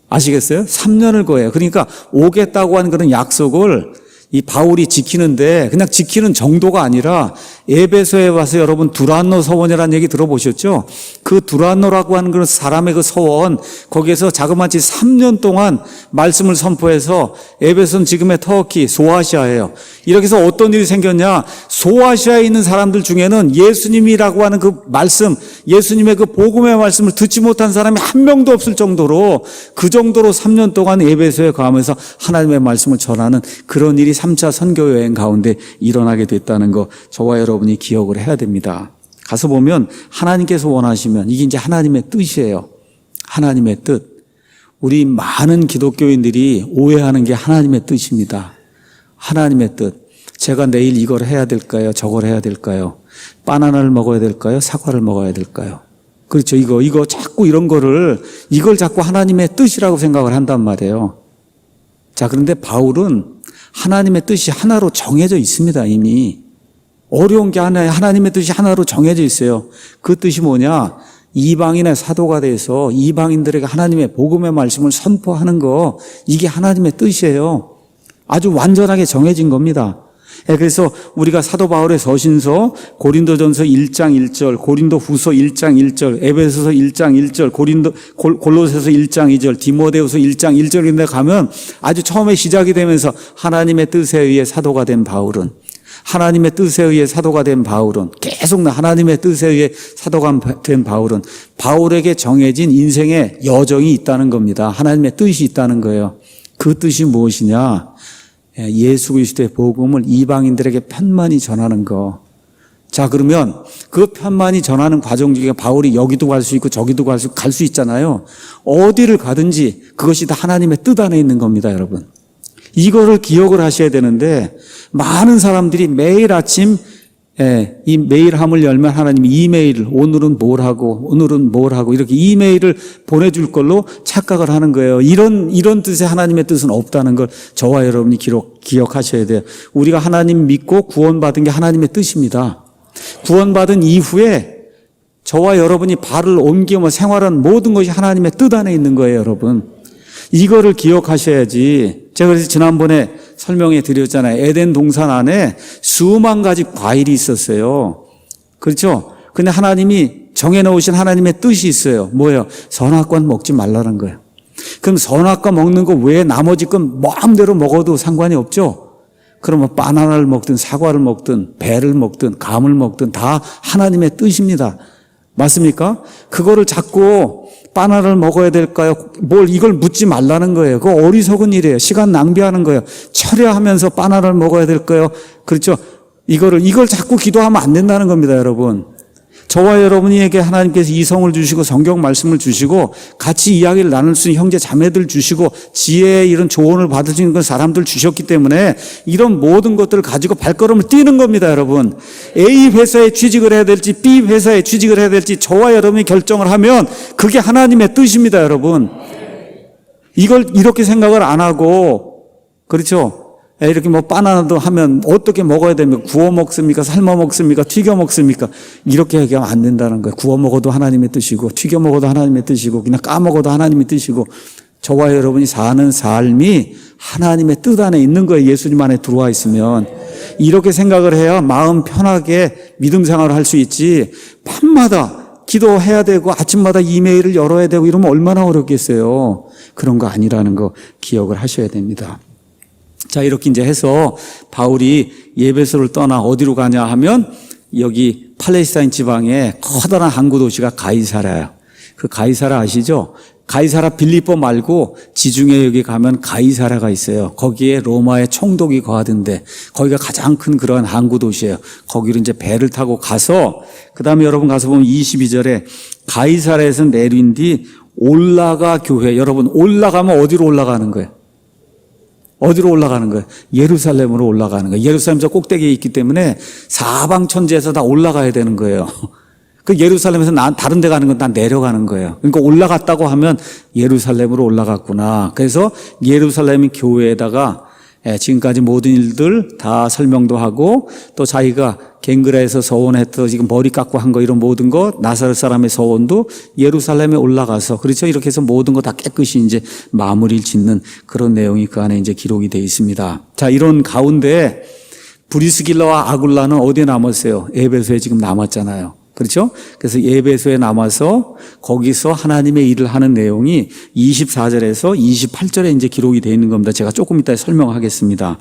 아시겠어요? 3년을 거예요. 그러니까 오겠다고 하는 그런 약속을 이 바울이 지키는데 그냥 지키는 정도가 아니라 에베소에 와서 여러분 두란노 서원이라는 얘기 들어보셨죠? 그 두란노라고 하는 그런 사람의 그 서원, 거기에서 자그마치 3년 동안 말씀을 선포해서 에베소는 지금의 터키, 소아시아예요. 이렇게 해서 어떤 일이 생겼냐? 소아시아에 있는 사람들 중에는 예수님이라고 하는 그 말씀, 예수님의 그 복음의 말씀을 듣지 못한 사람이 한 명도 없을 정도로, 그 정도로 3년 동안 에베소에 가면서 하나님의 말씀을 전하는 그런 일이 3차 선교 여행 가운데 일어나게 됐다는 거 저와 여러분이 기억을 해야 됩니다. 가서 보면 하나님께서 원하시면 이게 이제 하나님의 뜻이에요. 하나님의 뜻. 우리 많은 기독교인들이 오해하는 게 하나님의 뜻입니다. 하나님의 뜻. 제가 내일 이걸 해야 될까요? 저걸 해야 될까요? 바나나를 먹어야 될까요? 사과를 먹어야 될까요? 그렇죠. 이거 자꾸 이걸 자꾸 하나님의 뜻이라고 생각을 한단 말이에요. 자, 그런데 바울은 하나님의 뜻이 하나로 정해져 있습니다, 이미. 어려운 게 하나예요. 하나님의 뜻이 하나로 정해져 있어요. 그 뜻이 뭐냐? 이방인의 사도가 돼서 이방인들에게 하나님의 복음의 말씀을 선포하는 거, 이게 하나님의 뜻이에요. 아주 완전하게 정해진 겁니다. 그래서 우리가 사도 바울의 서신서, 고린도전서 1장 1절, 고린도후서 1장 1절, 에베소서 1장 1절, 골로새서 1장 2절, 디모데후서 1장 1절인데 가면 아주 처음에 시작이 되면서 하나님의 뜻에 의해 사도가 된 바울은, 하나님의 뜻에 의해 사도가 된 바울은, 계속 하나님의 뜻에 의해 사도가 된 바울은 바울에게 정해진 인생의 여정이 있다는 겁니다. 하나님의 뜻이 있다는 거예요. 그 뜻이 무엇이냐? 예수 그리스도의 복음을 이방인들에게 편만히 전하는 거. 자, 그러면 그 편만히 전하는 과정 중에 바울이 여기도 갈 수 있고 저기도 갈 수 있잖아요. 어디를 가든지 그것이 다 하나님의 뜻 안에 있는 겁니다, 여러분. 이거를 기억을 하셔야 되는데, 많은 사람들이 매일 아침 이 메일함을 열면 하나님이 이메일, 오늘은 뭘 하고 이렇게 이메일을 보내줄 걸로 착각을 하는 거예요. 이런 뜻의 하나님의 뜻은 없다는 걸 저와 여러분이 기억하셔야 돼요. 우리가 하나님 믿고 구원받은 게 하나님의 뜻입니다. 구원받은 이후에 저와 여러분이 발을 옮기며 생활한 모든 것이 하나님의 뜻 안에 있는 거예요, 여러분. 이거를 기억하셔야지. 제가 그래서 지난번에 설명해 드렸잖아요. 에덴 동산 안에 수만 가지 과일이 있었어요. 그렇죠? 근데 하나님이 정해놓으신 하나님의 뜻이 있어요. 뭐예요? 선악과는 먹지 말라는 거예요. 그럼 선악과 먹는 거 외에 나머지 건 마음대로 먹어도 상관이 없죠? 그러면 바나나를 먹든 사과를 먹든 배를 먹든 감을 먹든 다 하나님의 뜻입니다. 맞습니까? 그거를 자꾸 바나나를 먹어야 될까요? 이걸 묻지 말라는 거예요. 그거 어리석은 일이에요. 시간 낭비하는 거예요. 철야하면서 바나나를 먹어야 될까요? 그렇죠? 이걸 자꾸 기도하면 안 된다는 겁니다, 여러분. 저와 여러분에게 하나님께서 이성을 주시고 성경 말씀을 주시고 같이 이야기를 나눌 수 있는 형제 자매들 주시고 지혜의 이런 조언을 받을 수 있는 사람들 주셨기 때문에 이런 모든 것들을 가지고 발걸음을 뛰는 겁니다, 여러분. A 회사에 취직을 해야 될지 B 회사에 취직을 해야 될지 저와 여러분이 결정을 하면 그게 하나님의 뜻입니다, 여러분. 이걸 이렇게 생각을 안 하고, 그렇죠? 이렇게 바나나도 하면 어떻게 먹어야 됩니까? 구워 먹습니까? 삶아 먹습니까? 튀겨 먹습니까? 이렇게 얘기하면 안 된다는 거예요. 구워 먹어도 하나님의 뜻이고, 튀겨 먹어도 하나님의 뜻이고, 그냥 까먹어도 하나님의 뜻이고, 저와 여러분이 사는 삶이 하나님의 뜻 안에 있는 거예요. 예수님 안에 들어와 있으면. 이렇게 생각을 해야 마음 편하게 믿음 생활을 할 수 있지, 밤마다 기도해야 되고 아침마다 이메일을 열어야 되고 이러면 얼마나 어렵겠어요. 그런 거 아니라는 거 기억을 하셔야 됩니다. 자, 이렇게 이제 해서 바울이 에베소를 떠나 어디로 가냐 하면 여기 팔레스타인 지방에 커다란 항구 도시가 가이사라예요. 그 가이사라 아시죠? 가이사라 빌립보 말고 지중해 여기 가면 가이사라가 있어요. 거기에 로마의 총독이 거하던데 거기가 가장 큰 그런 항구 도시예요. 거기로 이제 배를 타고 가서 그다음에 여러분 가서 보면 22절에 가이사라에서 내린 뒤 올라가 교회. 여러분 올라가면 어디로 올라가는 거예요? 어디로 올라가는 거예요? 예루살렘으로 올라가는 거예요. 예루살렘 저 꼭대기에 있기 때문에 사방 천지에서 다 올라가야 되는 거예요. 그 예루살렘에서 다른 데 가는 건 다 내려가는 거예요. 그러니까 올라갔다고 하면 예루살렘으로 올라갔구나. 그래서 예루살렘 교회에다가 지금까지 모든 일들 다 설명도 하고 또 자기가 갱그라에서 서원했던 지금 머리 깎고 한 거 이런 모든 거 나사렛 사람의 서원도 예루살렘에 올라가서 그렇죠. 이렇게 해서 모든 거 다 깨끗이 이제 마무리를 짓는 그런 내용이 그 안에 이제 기록이 되어 있습니다. 자, 이런 가운데 브리스길라와 아굴라는 어디에 남았어요? 에베소에 지금 남았잖아요. 그렇죠? 그래서 에베소에 남아서 거기서 하나님의 일을 하는 내용이 24절에서 28절에 이제 기록이 되어 있는 겁니다. 제가 조금 이따 설명하겠습니다.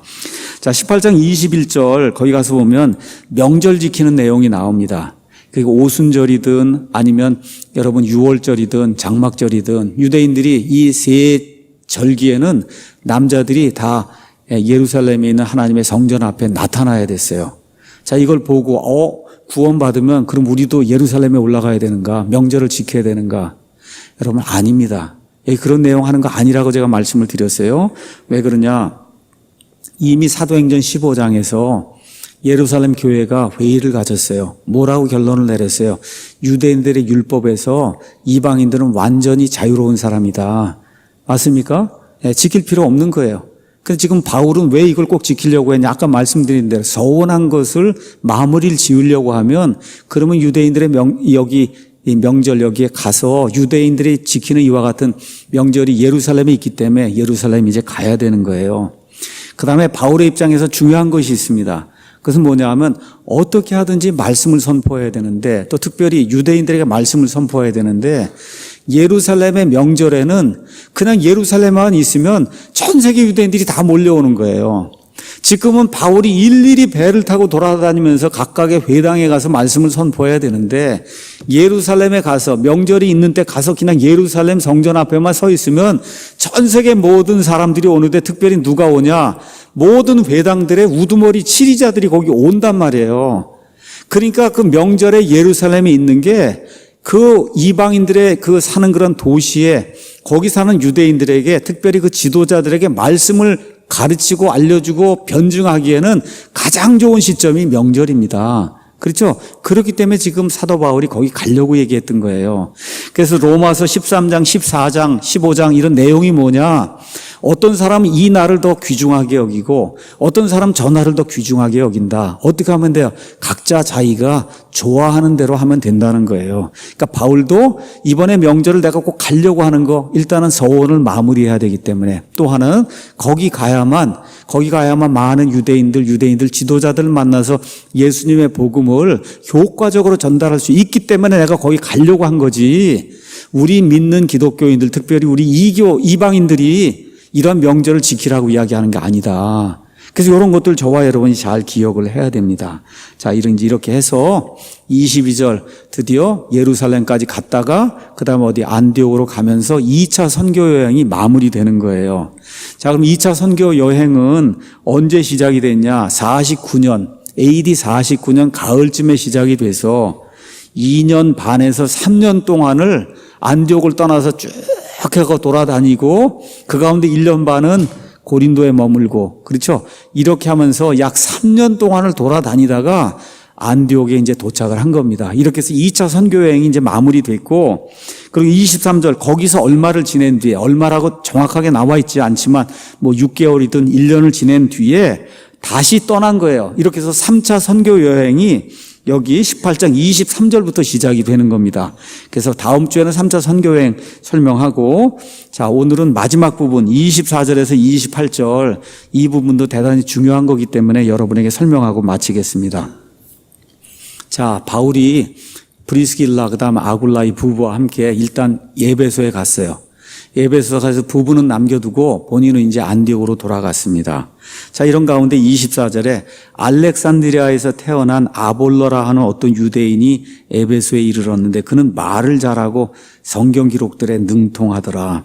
자, 18장 21절 거기 가서 보면 명절 지키는 내용이 나옵니다. 그리고 오순절이든 아니면 여러분 유월절이든 장막절이든 유대인들이 이 세 절기에는 남자들이 다 예루살렘에 있는 하나님의 성전 앞에 나타나야 됐어요. 자, 이걸 보고 구원받으면 그럼 우리도 예루살렘에 올라가야 되는가? 명절을 지켜야 되는가? 여러분 아닙니다. 그런 내용 하는 거 아니라고 제가 말씀을 드렸어요. 왜 그러냐? 이미 사도행전 15장에서 예루살렘 교회가 회의를 가졌어요. 뭐라고 결론을 내렸어요? 유대인들의 율법에서 이방인들은 완전히 자유로운 사람이다. 맞습니까? 지킬 필요 없는 거예요. 그래서 지금 바울은 왜 이걸 꼭 지키려고 했냐? 아까 말씀드린 대로 서운한 것을 마무리를 지으려고 하면 그러면 유대인들의 이 명절 여기에 가서 유대인들이 지키는 이와 같은 명절이 예루살렘에 있기 때문에 예루살렘 이제 가야 되는 거예요. 그 다음에 바울의 입장에서 중요한 것이 있습니다. 그것은 뭐냐 하면 어떻게 하든지 말씀을 선포해야 되는데 또 특별히 유대인들에게 말씀을 선포해야 되는데 예루살렘의 명절에는 그냥 예루살렘만 있으면 전 세계 유대인들이 다 몰려오는 거예요. 지금은 바울이 일일이 배를 타고 돌아다니면서 각각의 회당에 가서 말씀을 선포해야 되는데 예루살렘에 가서 명절이 있는 때 가서 그냥 예루살렘 성전 앞에만 서 있으면 전 세계 모든 사람들이 오는데 특별히 누가 오냐? 모든 회당들의 우두머리 치리자들이 거기 온단 말이에요. 그러니까 그 명절에 예루살렘에 있는 게 그 이방인들의 그 사는 그런 도시에 거기 사는 유대인들에게 특별히 그 지도자들에게 말씀을 가르치고 알려주고 변증하기에는 가장 좋은 시점이 명절입니다. 그렇죠? 그렇기 때문에 지금 사도 바울이 거기 가려고 얘기했던 거예요. 그래서 로마서 13장, 14장, 15장 이런 내용이 뭐냐? 어떤 사람은 이 날을 더 귀중하게 여기고 어떤 사람은 저 날을 더 귀중하게 여긴다. 어떻게 하면 돼요? 각자 자기가 좋아하는 대로 하면 된다는 거예요. 그러니까 바울도 이번에 명절을 내가 꼭 가려고 하는 거 일단은 서원을 마무리해야 되기 때문에 또 하나는 거기 가야만 많은 유대인들 지도자들을 만나서 예수님의 복음을 효과적으로 전달할 수 있기 때문에 내가 거기 가려고 한 거지. 우리 믿는 기독교인들 특별히 우리 이방인들이 이런 명절을 지키라고 이야기하는 게 아니다. 그래서 이런 것들 저와 여러분이 잘 기억을 해야 됩니다. 자, 이렇게 해서 22절 드디어 예루살렘까지 갔다가 그다음에 어디 안디옥으로 가면서 2차 선교 여행이 마무리되는 거예요. 자, 그럼 2차 선교 여행은 언제 시작이 됐냐? 49년 AD 49년 가을쯤에 시작이 돼서 2년 반에서 3년 동안을 안디옥을 떠나서 쭉 해서 돌아다니고 그 가운데 1년 반은 고린도에 머물고 그렇죠? 이렇게 하면서 약 3년 동안을 돌아다니다가 안디옥에 이제 도착을 한 겁니다. 이렇게 해서 2차 선교 여행이 이제 마무리됐고 그리고 23절 거기서 얼마를 지낸 뒤에 얼마라고 정확하게 나와 있지 않지만 뭐 6개월이든 1년을 지낸 뒤에 다시 떠난 거예요. 이렇게 해서 3차 선교 여행이 여기 18장 23절부터 시작이 되는 겁니다. 그래서 다음 주에는 3차 선교여행 설명하고 자, 오늘은 마지막 부분 24절에서 28절 이 부분도 대단히 중요한 거기 때문에 여러분에게 설명하고 마치겠습니다. 자, 바울이 브리스길라 그다음 아굴라 이 부부와 함께 일단 에베소에 갔어요. 에베소에 가서 부부는 남겨두고 본인은 이제 안디옥으로 돌아갔습니다. 자, 이런 가운데 24절에 알렉산드리아에서 태어난 아볼로라 하는 어떤 유대인이 에베소에 이르렀는데 그는 말을 잘하고 성경 기록들에 능통하더라.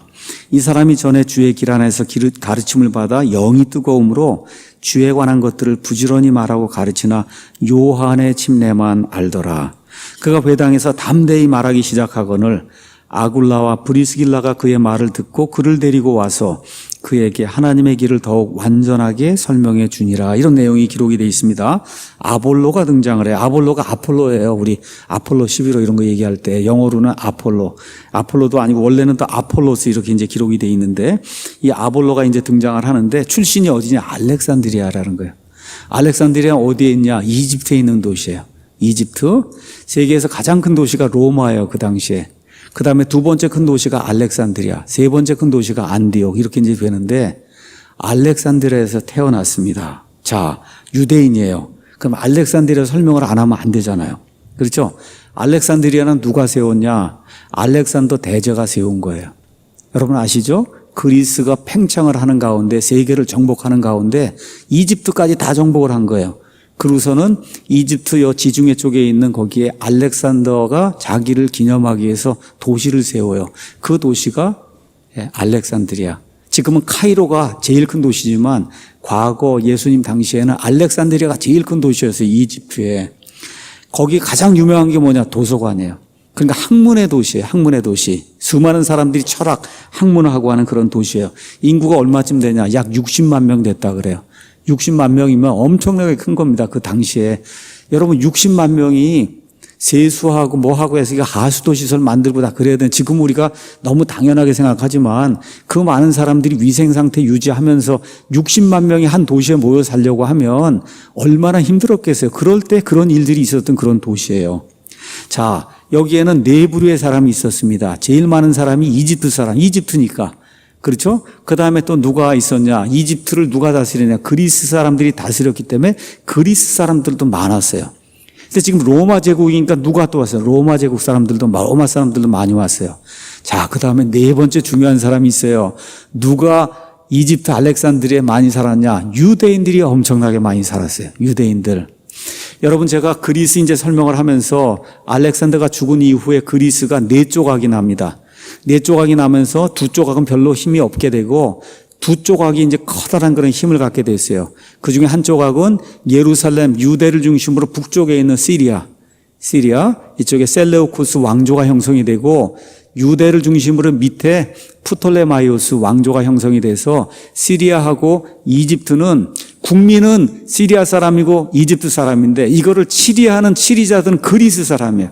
이 사람이 전에 주의 길 안에서 가르침을 받아 영이 뜨거움으로 주에 관한 것들을 부지런히 말하고 가르치나 요한의 침례만 알더라. 그가 회당에서 담대히 말하기 시작하거늘 아굴라와 브리스길라가 그의 말을 듣고 그를 데리고 와서 그에게 하나님의 길을 더욱 완전하게 설명해 주니라. 이런 내용이 기록이 되어 있습니다. 아볼로가 등장을 해요. 아볼로가 아폴로예요. 우리 아폴로 11호 이런 거 얘기할 때 영어로는 아폴로도 아니고 원래는 또 아폴로스 이렇게 이제 기록이 되어 있는데 이 아볼로가 이제 등장을 하는데 출신이 어디냐? 알렉산드리아라는 거예요. 알렉산드리아 어디에 있냐? 이집트에 있는 도시예요. 이집트. 세계에서 가장 큰 도시가 로마예요. 그 당시에. 그 다음에 두 번째 큰 도시가 알렉산드리아, 세 번째 큰 도시가 안디옥 이렇게 이제 되는데 알렉산드리아에서 태어났습니다. 자, 유대인이에요. 그럼 알렉산드리아 설명을 안 하면 안 되잖아요. 그렇죠? 알렉산드리아는 누가 세웠냐? 알렉산더 대제가 세운 거예요. 여러분 아시죠? 그리스가 팽창을 하는 가운데, 세계를 정복하는 가운데 이집트까지 다 정복을 한 거예요. 그러고서는 이집트 요 지중해 쪽에 있는 거기에 알렉산더가 자기를 기념하기 위해서 도시를 세워요. 그 도시가 알렉산드리아. 지금은 카이로가 제일 큰 도시지만 과거 예수님 당시에는 알렉산드리아가 제일 큰 도시였어요. 이집트에. 거기 가장 유명한 게 뭐냐? 도서관이에요. 그러니까 학문의 도시예요. 학문의 도시. 수많은 사람들이 철학, 학문을 하고 하는 그런 도시예요. 인구가 얼마쯤 되냐? 약 60만 명 됐다 그래요. 60만 명이면 엄청나게 큰 겁니다. 그 당시에. 여러분 60만 명이 세수하고 뭐하고 해서 이게 하수도 시설 만들고 다 그래야 되는, 지금 우리가 너무 당연하게 생각하지만 그 많은 사람들이 위생 상태 유지하면서 60만 명이 한 도시에 모여 살려고 하면 얼마나 힘들었겠어요. 그럴 때 그런 일들이 있었던 그런 도시예요. 자, 여기에는 네 부류의 사람이 있었습니다. 제일 많은 사람이 이집트 사람, 이집트니까. 그렇죠? 그 다음에 또 누가 있었냐? 이집트를 누가 다스리냐? 그리스 사람들이 다스렸기 때문에 그리스 사람들도 많았어요. 근데 지금 로마 제국이니까 누가 또 왔어요? 로마 제국 사람들도, 로마 사람들도 많이 왔어요. 자, 그 다음에 네 번째 중요한 사람이 있어요. 누가 이집트 알렉산드리아에 많이 살았냐? 유대인들이 엄청나게 많이 살았어요. 유대인들. 여러분 제가 그리스 이제 설명을 하면서 알렉산더가 죽은 이후에 그리스가 네 조각이 납니다. 네 조각이 나면서 두 조각은 별로 힘이 없게 되고 두 조각이 이제 커다란 그런 힘을 갖게 됐어요. 그 중에 한 조각은 예루살렘, 유대를 중심으로 북쪽에 있는 시리아, 이쪽에 셀레우쿠스 왕조가 형성이 되고 유대를 중심으로 밑에 프톨레마이오스 왕조가 형성이 돼서 시리아하고 이집트는 국민은 시리아 사람이고 이집트 사람인데 이거를 치리하는 치리자들은 그리스 사람이에요.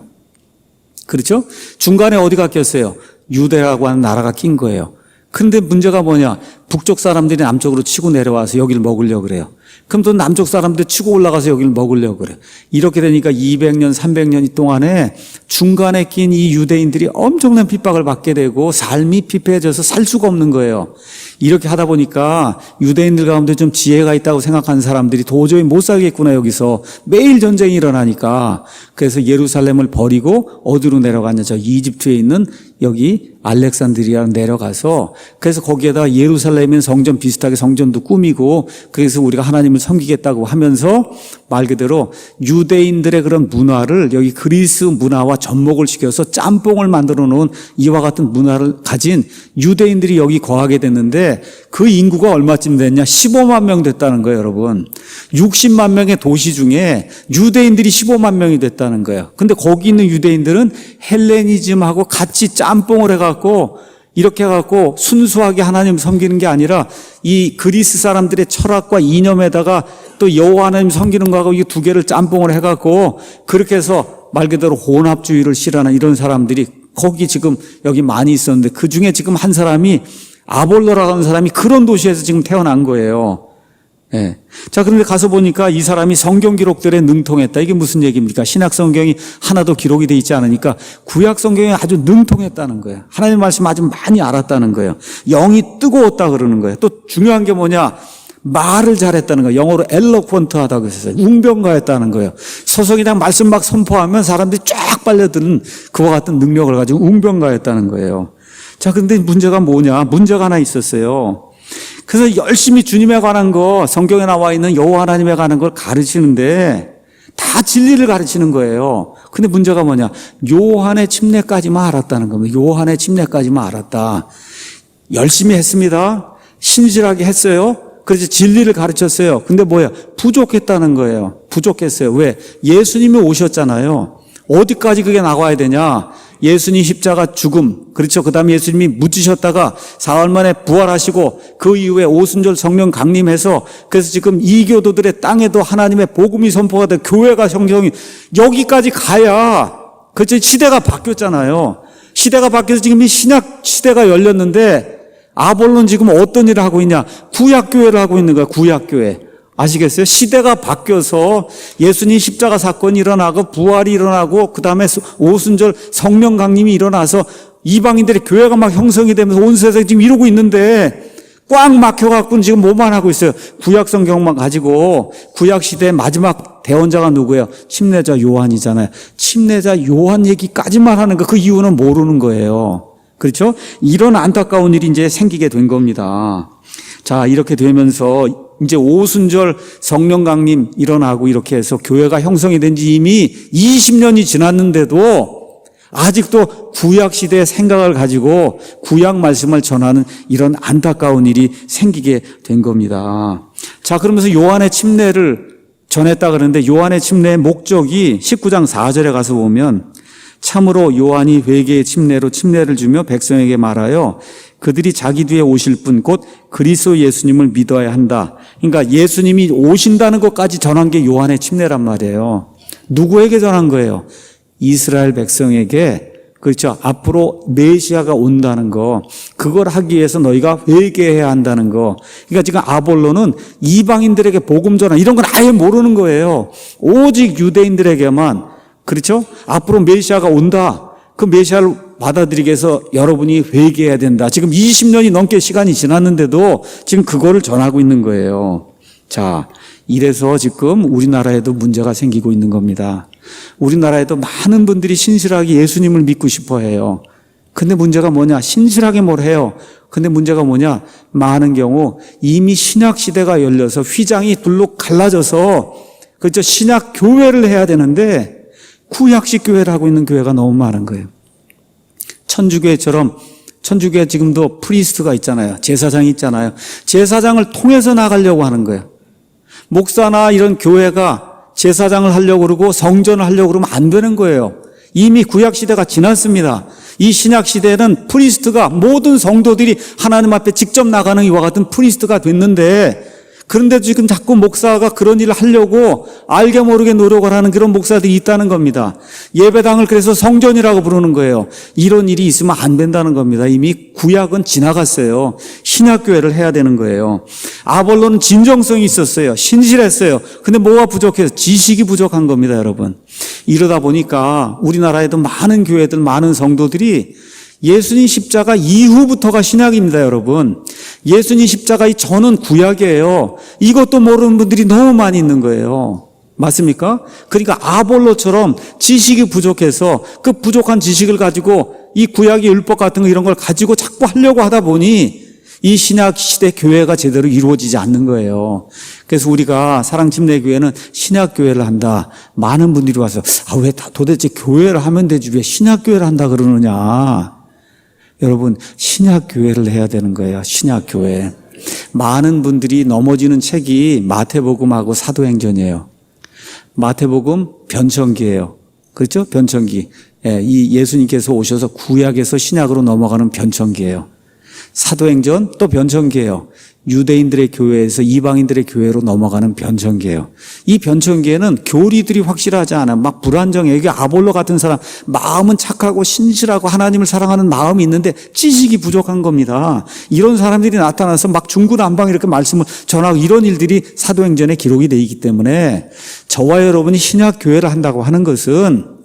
그렇죠? 중간에 어디가 꼈어요? 유대라고 하는 나라가 낀 거예요. 근데 문제가 뭐냐? 북쪽 사람들이 남쪽으로 치고 내려와서 여기를 먹으려고 그래요. 그럼 또 남쪽 사람들이 치고 올라가서 여기를 먹으려고 그래요. 이렇게 되니까 200년, 300년 동안에 중간에 낀 이 유대인들이 엄청난 핍박을 받게 되고 삶이 피폐해져서 살 수가 없는 거예요. 이렇게 하다 보니까 유대인들 가운데 좀 지혜가 있다고 생각하는 사람들이 도저히 못 살겠구나 여기서. 매일 전쟁이 일어나니까. 그래서 예루살렘을 버리고 어디로 내려갔냐? 저 이집트에 있는 여기 알렉산드리아로 내려가서 그래서 거기에다 예루살렘인 성전 비슷하게 성전도 꾸미고 그래서 우리가 하나님을 섬기겠다고 하면서 말 그대로 유대인들의 그런 문화를 여기 그리스 문화와 접목을 시켜서 짬뽕을 만들어 놓은 이와 같은 문화를 가진 유대인들이 여기 거하게 됐는데 그 인구가 얼마쯤 됐냐? 15만 명 됐다는 거예요, 여러분. 60만 명의 도시 중에 유대인들이 15만 명이 됐다는 거예요. 근데 거기 있는 유대인들은 헬레니즘하고 같이 짬뽕을 해갖고 이렇게 해갖고 순수하게 하나님 섬기는 게 아니라 이 그리스 사람들의 철학과 이념에다가 또 여호와 하나님 섬기는 거하고 이 두 개를 짬뽕을 해갖고 그렇게 해서 말 그대로 혼합주의를 실현하는 이런 사람들이 거기 지금 여기 많이 있었는데 그 중에 지금 한 사람이 아볼로라고 하는 사람이 그런 도시에서 지금 태어난 거예요. 예. 자, 그런데 가서 보니까 이 사람이 성경 기록들에 능통했다. 이게 무슨 얘기입니까? 신약 성경이 하나도 기록이 돼 있지 않으니까 구약 성경에 아주 능통했다는 거예요. 하나님 말씀 아주 많이 알았다는 거예요. 영이 뜨거웠다 그러는 거예요. 또 중요한 게 뭐냐? 말을 잘했다는 거예요. 영어로 엘로퀀트하다고 했어요. 웅변가했다는 거예요. 서성이랑 말씀 막 선포하면 사람들이 쫙 빨려드는 그와 같은 능력을 가지고 웅변가했다는 거예요. 자, 근데 문제가 뭐냐? 문제가 하나 있었어요. 그래서 열심히 주님에 관한 거, 성경에 나와 있는 여호와 하나님에 관한 걸 가르치는데 다 진리를 가르치는 거예요. 근데 문제가 뭐냐? 요한의 침례까지만 알았다는 겁니다. 요한의 침례까지만 알았다. 열심히 했습니다. 신실하게 했어요. 그래서 진리를 가르쳤어요. 근데 뭐야? 부족했다는 거예요. 부족했어요. 왜? 예수님이 오셨잖아요. 어디까지 그게 나와야 되냐? 예수님 십자가 죽음, 그렇죠. 그 다음에 예수님이 묻히셨다가 사흘 만에 부활하시고 그 이후에 오순절 성령 강림해서 그래서 지금 이교도들의 땅에도 하나님의 복음이 선포가 돼 교회가 형성이 여기까지 가야 그렇죠. 시대가 바뀌었잖아요. 시대가 바뀌어서 지금 이 신약 시대가 열렸는데 아볼론 지금 어떤 일을 하고 있냐? 구약교회를 하고 있는 거야. 구약교회. 아시겠어요? 시대가 바뀌어서 예수님 십자가 사건이 일어나고 부활이 일어나고 그 다음에 오순절 성령 강림이 일어나서 이방인들의 교회가 막 형성이 되면서 온 세상에 지금 이러고 있는데 꽉 막혀갖고 지금 뭐만 하고 있어요? 구약 성경만 가지고 구약 시대의 마지막 대언자가 누구예요? 침례자 요한이잖아요. 침례자 요한 얘기까지만 하는 거, 그 이유는 모르는 거예요. 그렇죠? 이런 안타까운 일이 이제 생기게 된 겁니다. 자, 이렇게 되면서 이제 오순절 성령 강림 일어나고 이렇게 해서 교회가 형성이 된 지 이미 20년이 지났는데도 아직도 구약 시대의 생각을 가지고 구약 말씀을 전하는 이런 안타까운 일이 생기게 된 겁니다. 자, 그러면서 요한의 침례를 전했다 그러는데 요한의 침례의 목적이 19장 4절에 가서 보면 참으로 요한이 회개의 침례로 침례를 주며 백성에게 말하여 그들이 자기 뒤에 오실 분 곧 그리스도 예수님을 믿어야 한다. 그러니까 예수님이 오신다는 것까지 전한 게 요한의 침례란 말이에요. 누구에게 전한 거예요? 이스라엘 백성에게, 그렇죠. 앞으로 메시아가 온다는 거, 그걸 하기 위해서 너희가 회개해야 한다는 거. 그러니까 지금 아볼로는 이방인들에게 복음 전하 이런 건 아예 모르는 거예요. 오직 유대인들에게만, 그렇죠. 앞으로 메시아가 온다. 그 메시아를 받아들이기 위해서 여러분이 회개해야 된다. 지금 20년이 넘게 시간이 지났는데도 지금 그거를 전하고 있는 거예요. 자, 이래서 지금 우리나라에도 문제가 생기고 있는 겁니다. 우리나라에도 많은 분들이 신실하게 예수님을 믿고 싶어 해요. 근데 문제가 뭐냐? 신실하게 뭘 해요? 근데 문제가 뭐냐? 많은 경우 이미 신약 시대가 열려서 휘장이 둘로 갈라져서, 그렇죠? 신약 교회를 해야 되는데 구약식 교회를 하고 있는 교회가 너무 많은 거예요. 천주교회처럼, 천주교회 지금도 프리스트가 있잖아요. 제사장이 있잖아요. 제사장을 통해서 나가려고 하는 거예요. 목사나 이런 교회가 제사장을 하려고 그러고 성전을 하려고 그러면 안 되는 거예요. 이미 구약 시대가 지났습니다. 이 신약 시대에는 프리스트가, 모든 성도들이 하나님 앞에 직접 나가는 이와 같은 프리스트가 됐는데, 그런데 지금 자꾸 목사가 그런 일을 하려고 알게 모르게 노력을 하는 그런 목사들이 있다는 겁니다. 예배당을 그래서 성전이라고 부르는 거예요. 이런 일이 있으면 안 된다는 겁니다. 이미 구약은 지나갔어요. 신약교회를 해야 되는 거예요. 아볼로는 진정성이 있었어요. 신실했어요. 근데 뭐가 부족해서? 지식이 부족한 겁니다, 여러분. 이러다 보니까 우리나라에도 많은 교회들, 많은 성도들이 예수님 십자가 이후부터가 신약입니다, 여러분. 예수님 십자가 전은 구약이에요. 이것도 모르는 분들이 너무 많이 있는 거예요. 맞습니까? 그러니까 아볼로처럼 지식이 부족해서 그 부족한 지식을 가지고 이 구약의 율법 같은 거 이런 걸 가지고 자꾸 하려고 하다 보니 이 신약 시대 교회가 제대로 이루어지지 않는 거예요. 그래서 우리가 사랑침례교회는 신약교회를 한다. 많은 분들이 와서 왜 도대체 교회를 하면 되지 왜 신약교회를 한다 그러느냐. 여러분, 신약교회를 해야 되는 거예요. 신약교회. 많은 분들이 넘어지는 책이 마태복음하고 사도행전이에요. 마태복음 변천기예요. 그렇죠? 변천기. 이 예수님께서 오셔서 구약에서 신약으로 넘어가는 변천기예요. 사도행전 또 변천기예요. 유대인들의 교회에서 이방인들의 교회로 넘어가는 변천기예요. 이 변천기에는 교리들이 확실하지 않아. 막 불안정해. 이게 아볼로 같은 사람, 마음은 착하고 신실하고 하나님을 사랑하는 마음이 있는데 지식이 부족한 겁니다. 이런 사람들이 나타나서 막 중구난방 이렇게 말씀을 전하고 이런 일들이 사도행전에 기록이 되어 있기 때문에 저와 여러분이 신약교회를 한다고 하는 것은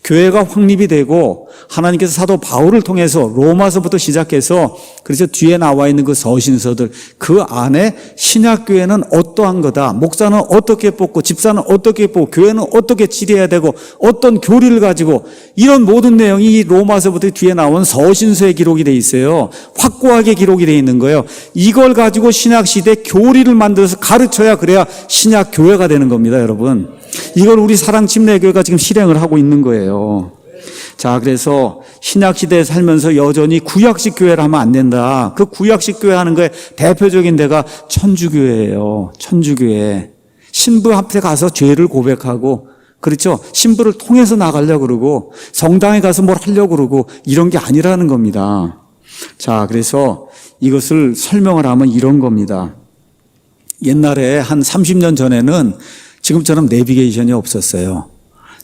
교회가 확립이 되고 하나님께서 사도 바울을 통해서 로마서부터 시작해서 그래서 뒤에 나와 있는 그 서신서들 그 안에 신약교회는 어떠한 거다. 목사는 어떻게 뽑고 집사는 어떻게 뽑고 교회는 어떻게 지려야 되고 어떤 교리를 가지고 이런 모든 내용이 로마서부터 뒤에 나온 서신서에 기록이 돼 있어요. 확고하게 기록이 돼 있는 거예요. 이걸 가지고 신약시대 교리를 만들어서 가르쳐야 그래야 신약교회가 되는 겁니다, 여러분. 이걸 우리 사랑침례교회가 지금 실행을 하고 있는 거예요. 자, 그래서 신약시대에 살면서 여전히 구약식 교회를 하면 안 된다. 그 구약식 교회 하는 거에 대표적인 데가 천주교회예요. 천주교회. 신부 앞에 가서 죄를 고백하고, 그렇죠? 신부를 통해서 나가려고 그러고, 성당에 가서 뭘 하려고 그러고, 이런 게 아니라는 겁니다. 자, 그래서 이것을 설명을 하면 이런 겁니다. 옛날에 한 30년 전에는 지금처럼 내비게이션이 없었어요.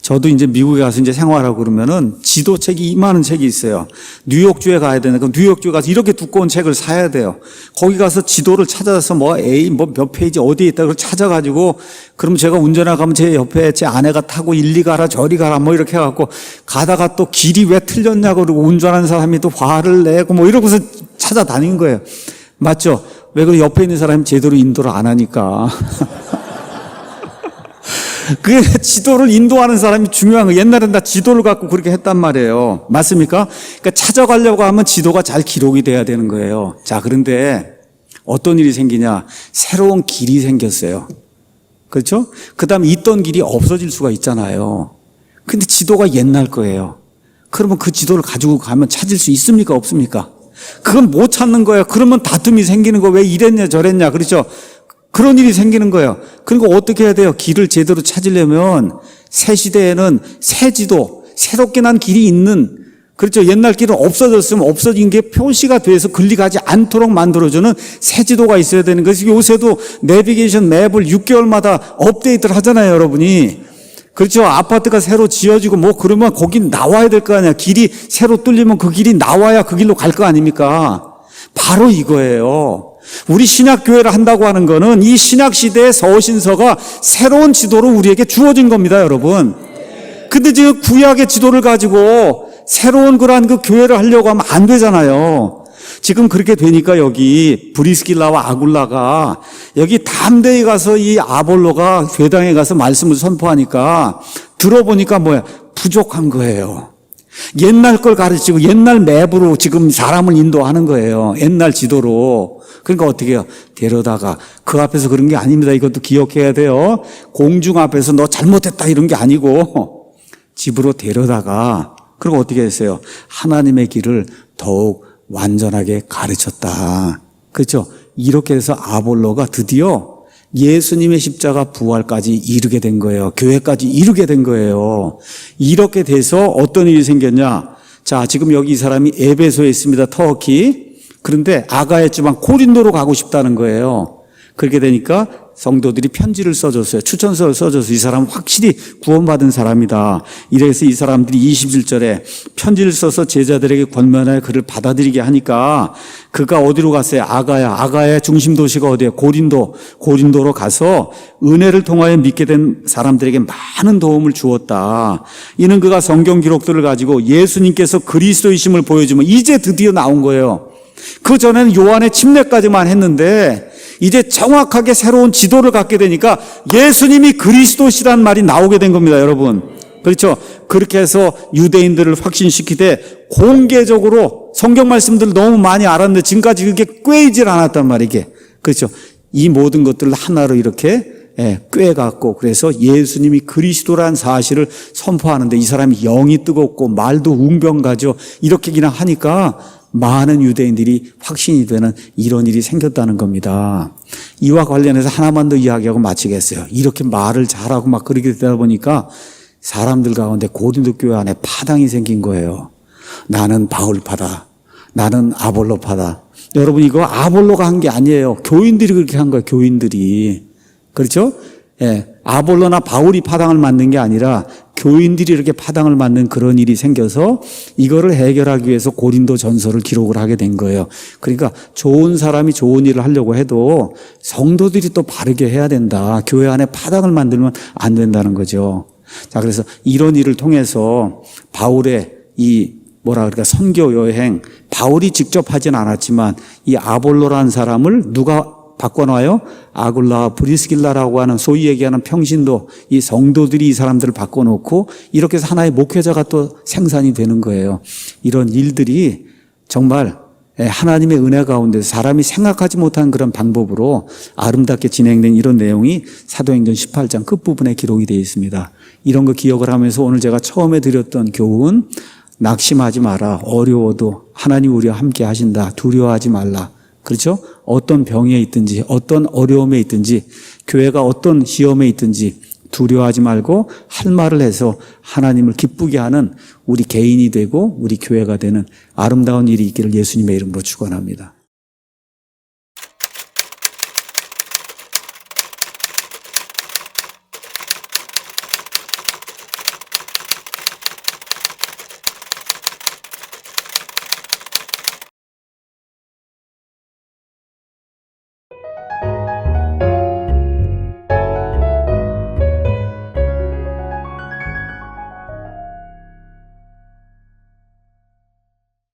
저도 이제 미국에 가서 이제 생활하고 그러면은 지도책이 이만한 책이 있어요. 뉴욕주에 가야 되는 그 뉴욕주에 가서 이렇게 두꺼운 책을 사야 돼요. 거기 가서 지도를 찾아서 뭐 A 몇 페이지 어디에 있다 그걸 찾아가지고 그럼 제가 운전하고 가면 제 옆에 제 아내가 타고 일리 가라 저리 가라 뭐 이렇게 해갖고 가다가 또 길이 왜 틀렸냐고 그러고 운전하는 사람이 또 화를 내고 뭐 이러고서 찾아다닌 거예요. 맞죠? 왜 그래? 옆에 있는 사람이 제대로 인도를 안 하니까. 그 지도를 인도하는 사람이 중요한 거. 옛날엔 다 지도를 갖고 그렇게 했단 말이에요. 맞습니까? 그러니까 찾아가려고 하면 지도가 잘 기록이 돼야 되는 거예요. 자, 그런데 어떤 일이 생기냐? 새로운 길이 생겼어요. 그렇죠? 그 다음에 있던 길이 없어질 수가 있잖아요. 근데 지도가 옛날 거예요. 그러면 그 지도를 가지고 가면 찾을 수 있습니까? 없습니까? 그건 못 찾는 거예요. 그러면 다툼이 생기는 거. 왜 이랬냐 저랬냐. 그렇죠? 그런 일이 생기는 거예요. 그리고 어떻게 해야 돼요? 길을 제대로 찾으려면 새 시대에는 새 지도, 새롭게 난 길이 있는, 그렇죠? 옛날 길은 없어졌으면 없어진 게 표시가 돼서 글리 가지 않도록 만들어주는 새 지도가 있어야 되는 거예요. 요새도 내비게이션 맵을 6개월마다 업데이트를 하잖아요, 여러분이. 그렇죠? 아파트가 새로 지어지고 뭐 그러면 거긴 나와야 될 거 아니야. 길이 새로 뚫리면 그 길이 나와야 그 길로 갈 거 아닙니까? 바로 이거예요. 우리 신약교회를 한다고 하는 거는 이 신약시대의 서신서가 새로운 지도로 우리에게 주어진 겁니다, 여러분. 근데 지금 구약의 지도를 가지고 새로운 그러한 그 교회를 하려고 하면 안 되잖아요. 지금 그렇게 되니까 여기 브리스길라와 아굴라가 여기 담대히 가서 이 아볼로가 회당에 가서 말씀을 선포하니까 들어보니까 뭐야? 부족한 거예요. 옛날 걸 가르치고 옛날 맵으로 지금 사람을 인도하는 거예요. 옛날 지도로. 그러니까 어떻게 해요? 데려다가 그 앞에서 그런 게 아닙니다. 이것도 기억해야 돼요. 공중 앞에서 너 잘못했다 이런 게 아니고 집으로 데려다가 그리고 어떻게 했어요? 하나님의 길을 더욱 완전하게 가르쳤다. 그렇죠? 이렇게 해서 아볼로가 드디어 예수님의 십자가 부활까지 이르게 된 거예요. 교회까지 이르게 된 거예요. 이렇게 돼서 어떤 일이 생겼냐? 자, 지금 여기 이 사람이 에베소에 있습니다. 터키. 그런데 아가야 지방 고린도로 가고 싶다는 거예요. 그렇게 되니까 성도들이 편지를 써줬어요. 추천서를 써줘서 이 사람은 확실히 구원받은 사람이다. 이래서 이 사람들이 21절에 편지를 써서 제자들에게 권면하여 그를 받아들이게 하니까 그가 어디로 갔어요? 아가야 중심 도시가 어디예요? 고린도로 가서 은혜를 통하여 믿게 된 사람들에게 많은 도움을 주었다. 이는 그가 성경 기록들을 가지고 예수님께서 그리스도이심을 보여주면 이제 드디어 나온 거예요. 그 전에는 요한의 침례까지만 했는데 이제 정확하게 새로운 지도를 갖게 되니까 예수님이 그리스도시란 말이 나오게 된 겁니다, 여러분. 그렇죠? 그렇게 해서 유대인들을 확신시키되 공개적으로 성경 말씀들을 너무 많이 알았는데 지금까지 그게 꿰이질 않았단 말이게. 그렇죠? 이 모든 것들을 하나로 이렇게 꿰갖고 그래서 예수님이 그리스도란 사실을 선포하는데 이 사람이 영이 뜨겁고 말도 웅변가죠. 이렇게 그냥 하니까 많은 유대인들이 확신이 되는 이런 일이 생겼다는 겁니다. 이와 관련해서 하나만 더 이야기하고 마치겠어요. 이렇게 말을 잘하고 막 그렇게 되다 보니까 사람들 가운데 고린도 교회 안에 파당이 생긴 거예요. 나는 바울파다. 나는 아볼로파다. 여러분 이거 아볼로가 한 게 아니에요. 교인들이 그렇게 한 거예요. 교인들이. 그렇죠? 예, 아볼로나 바울이 파당을 만든 게 아니라 교인들이 이렇게 파당을 만든 그런 일이 생겨서 이거를 해결하기 위해서 고린도 전서를 기록을 하게 된 거예요. 그러니까 좋은 사람이 좋은 일을 하려고 해도 성도들이 또 바르게 해야 된다. 교회 안에 파당을 만들면 안 된다는 거죠. 자, 그래서 이런 일을 통해서 바울의 이 선교 여행, 바울이 직접 하진 않았지만 이 아볼로라는 사람을 누가 바꿔놔요? 아굴라, 브리스길라라고 하는 소위 얘기하는 평신도 이 성도들이 이 사람들을 바꿔놓고 이렇게 해서 하나의 목회자가 또 생산이 되는 거예요. 이런 일들이 정말 하나님의 은혜 가운데 사람이 생각하지 못한 그런 방법으로 아름답게 진행된 이런 내용이 사도행전 18장 끝부분에 기록이 되어 있습니다. 이런 거 기억을 하면서 오늘 제가 처음에 드렸던 교훈, 낙심하지 마라. 어려워도 하나님 우리와 함께 하신다. 두려워하지 말라. 그렇죠? 어떤 병에 있든지 어떤 어려움에 있든지 교회가 어떤 시험에 있든지 두려워하지 말고 할 말을 해서 하나님을 기쁘게 하는 우리 개인이 되고 우리 교회가 되는 아름다운 일이 있기를 예수님의 이름으로 축원합니다.